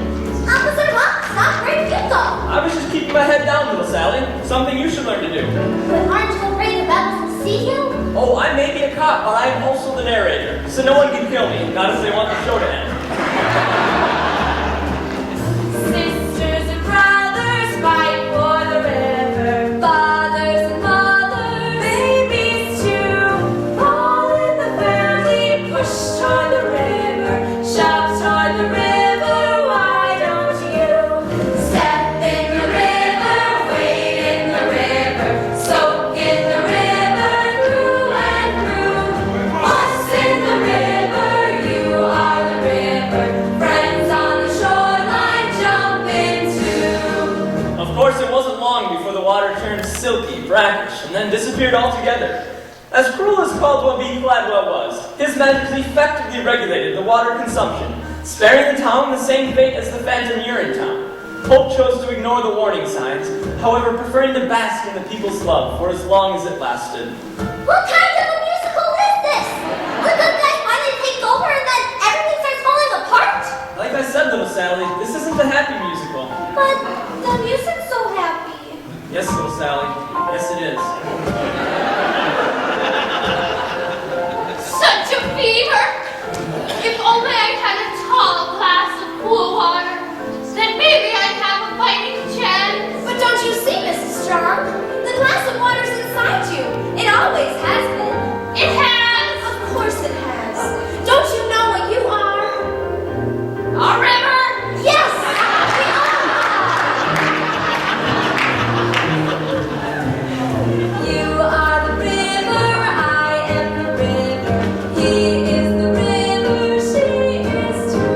Speaker 4: Officer Locke, stop right you go.
Speaker 1: I was just keeping my head down, little Sally. Something you should learn to do.
Speaker 4: But aren't you afraid the rebels will see you?
Speaker 1: Oh, I may be a cop, but I'm also the narrator, so no one can kill me, not if they want the show to end.
Speaker 13: Sisters and brothers fight for the river. Fathers and mothers, babies too. All in the family push toward the river. Shove toward the river, why don't you? Step in the river, wade in the river. Soak in the river, through and through. Once in the river, you are the river. Friends on the shoreline, jump into.
Speaker 1: Of course, it wasn't long before the water turned silky, brackish, and then disappeared altogether. As cruel as Caldwell B. Gladwell was, his measures effectively regulated the water consumption, sparing the town the same fate as the phantom Urinetown. Hope chose to ignore the warning signs, however preferring to bask in the people's love for as long as it lasted.
Speaker 4: What kind of a musical is this? The good guys finally take over and then everything starts falling apart?
Speaker 1: Like I said, little Sally, this isn't the happy musical.
Speaker 4: But the music's so happy.
Speaker 1: Yes, little Sally, yes it is.
Speaker 2: Such a fever! If only I had a tall glass of cool water, then maybe I'd have a fighting chance.
Speaker 13: But don't you see, Mrs. Strong? The glass of water's inside you. It always has been.
Speaker 2: It has!
Speaker 13: Of course it has. Don't you know what you are?
Speaker 2: A river!
Speaker 13: Yes, we are. You are the river, I am the river. He is the river, she is too.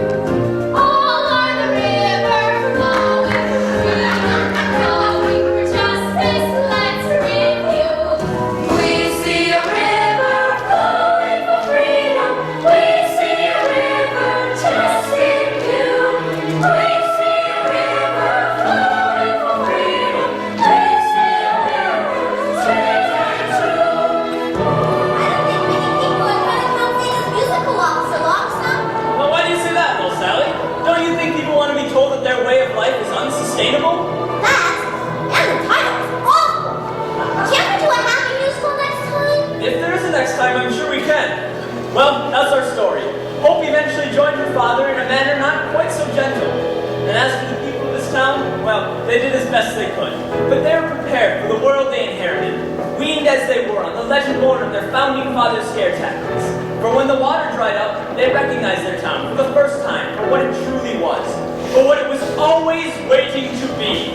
Speaker 2: All are the river, flowing for freedom, flowing for justice, let's review.
Speaker 13: We see a river flowing for freedom. We see a river just in view. We see a river flowing for freedom. We see a river straight and true.
Speaker 4: I don't think many people are going to come see this musical, Officer Lockstop.
Speaker 1: Well, why do you say that, little Sally? Don't you think people want to be told that their way of life is unsustainable?
Speaker 4: That and the title is awful. Can't we do a happy musical next time?
Speaker 1: If there is a next time, I'm sure we can. Well, that's our story. Hope eventually joined her father in a manner not quite so gentle. And as for the people of this town, well, they did as best they could. But they were prepared for the world they inherited, weaned as they were on the legend born of their founding fathers' scare tactics. For when the water dried up, they recognized their town for the first time for what it truly was, for what it was always waiting to be.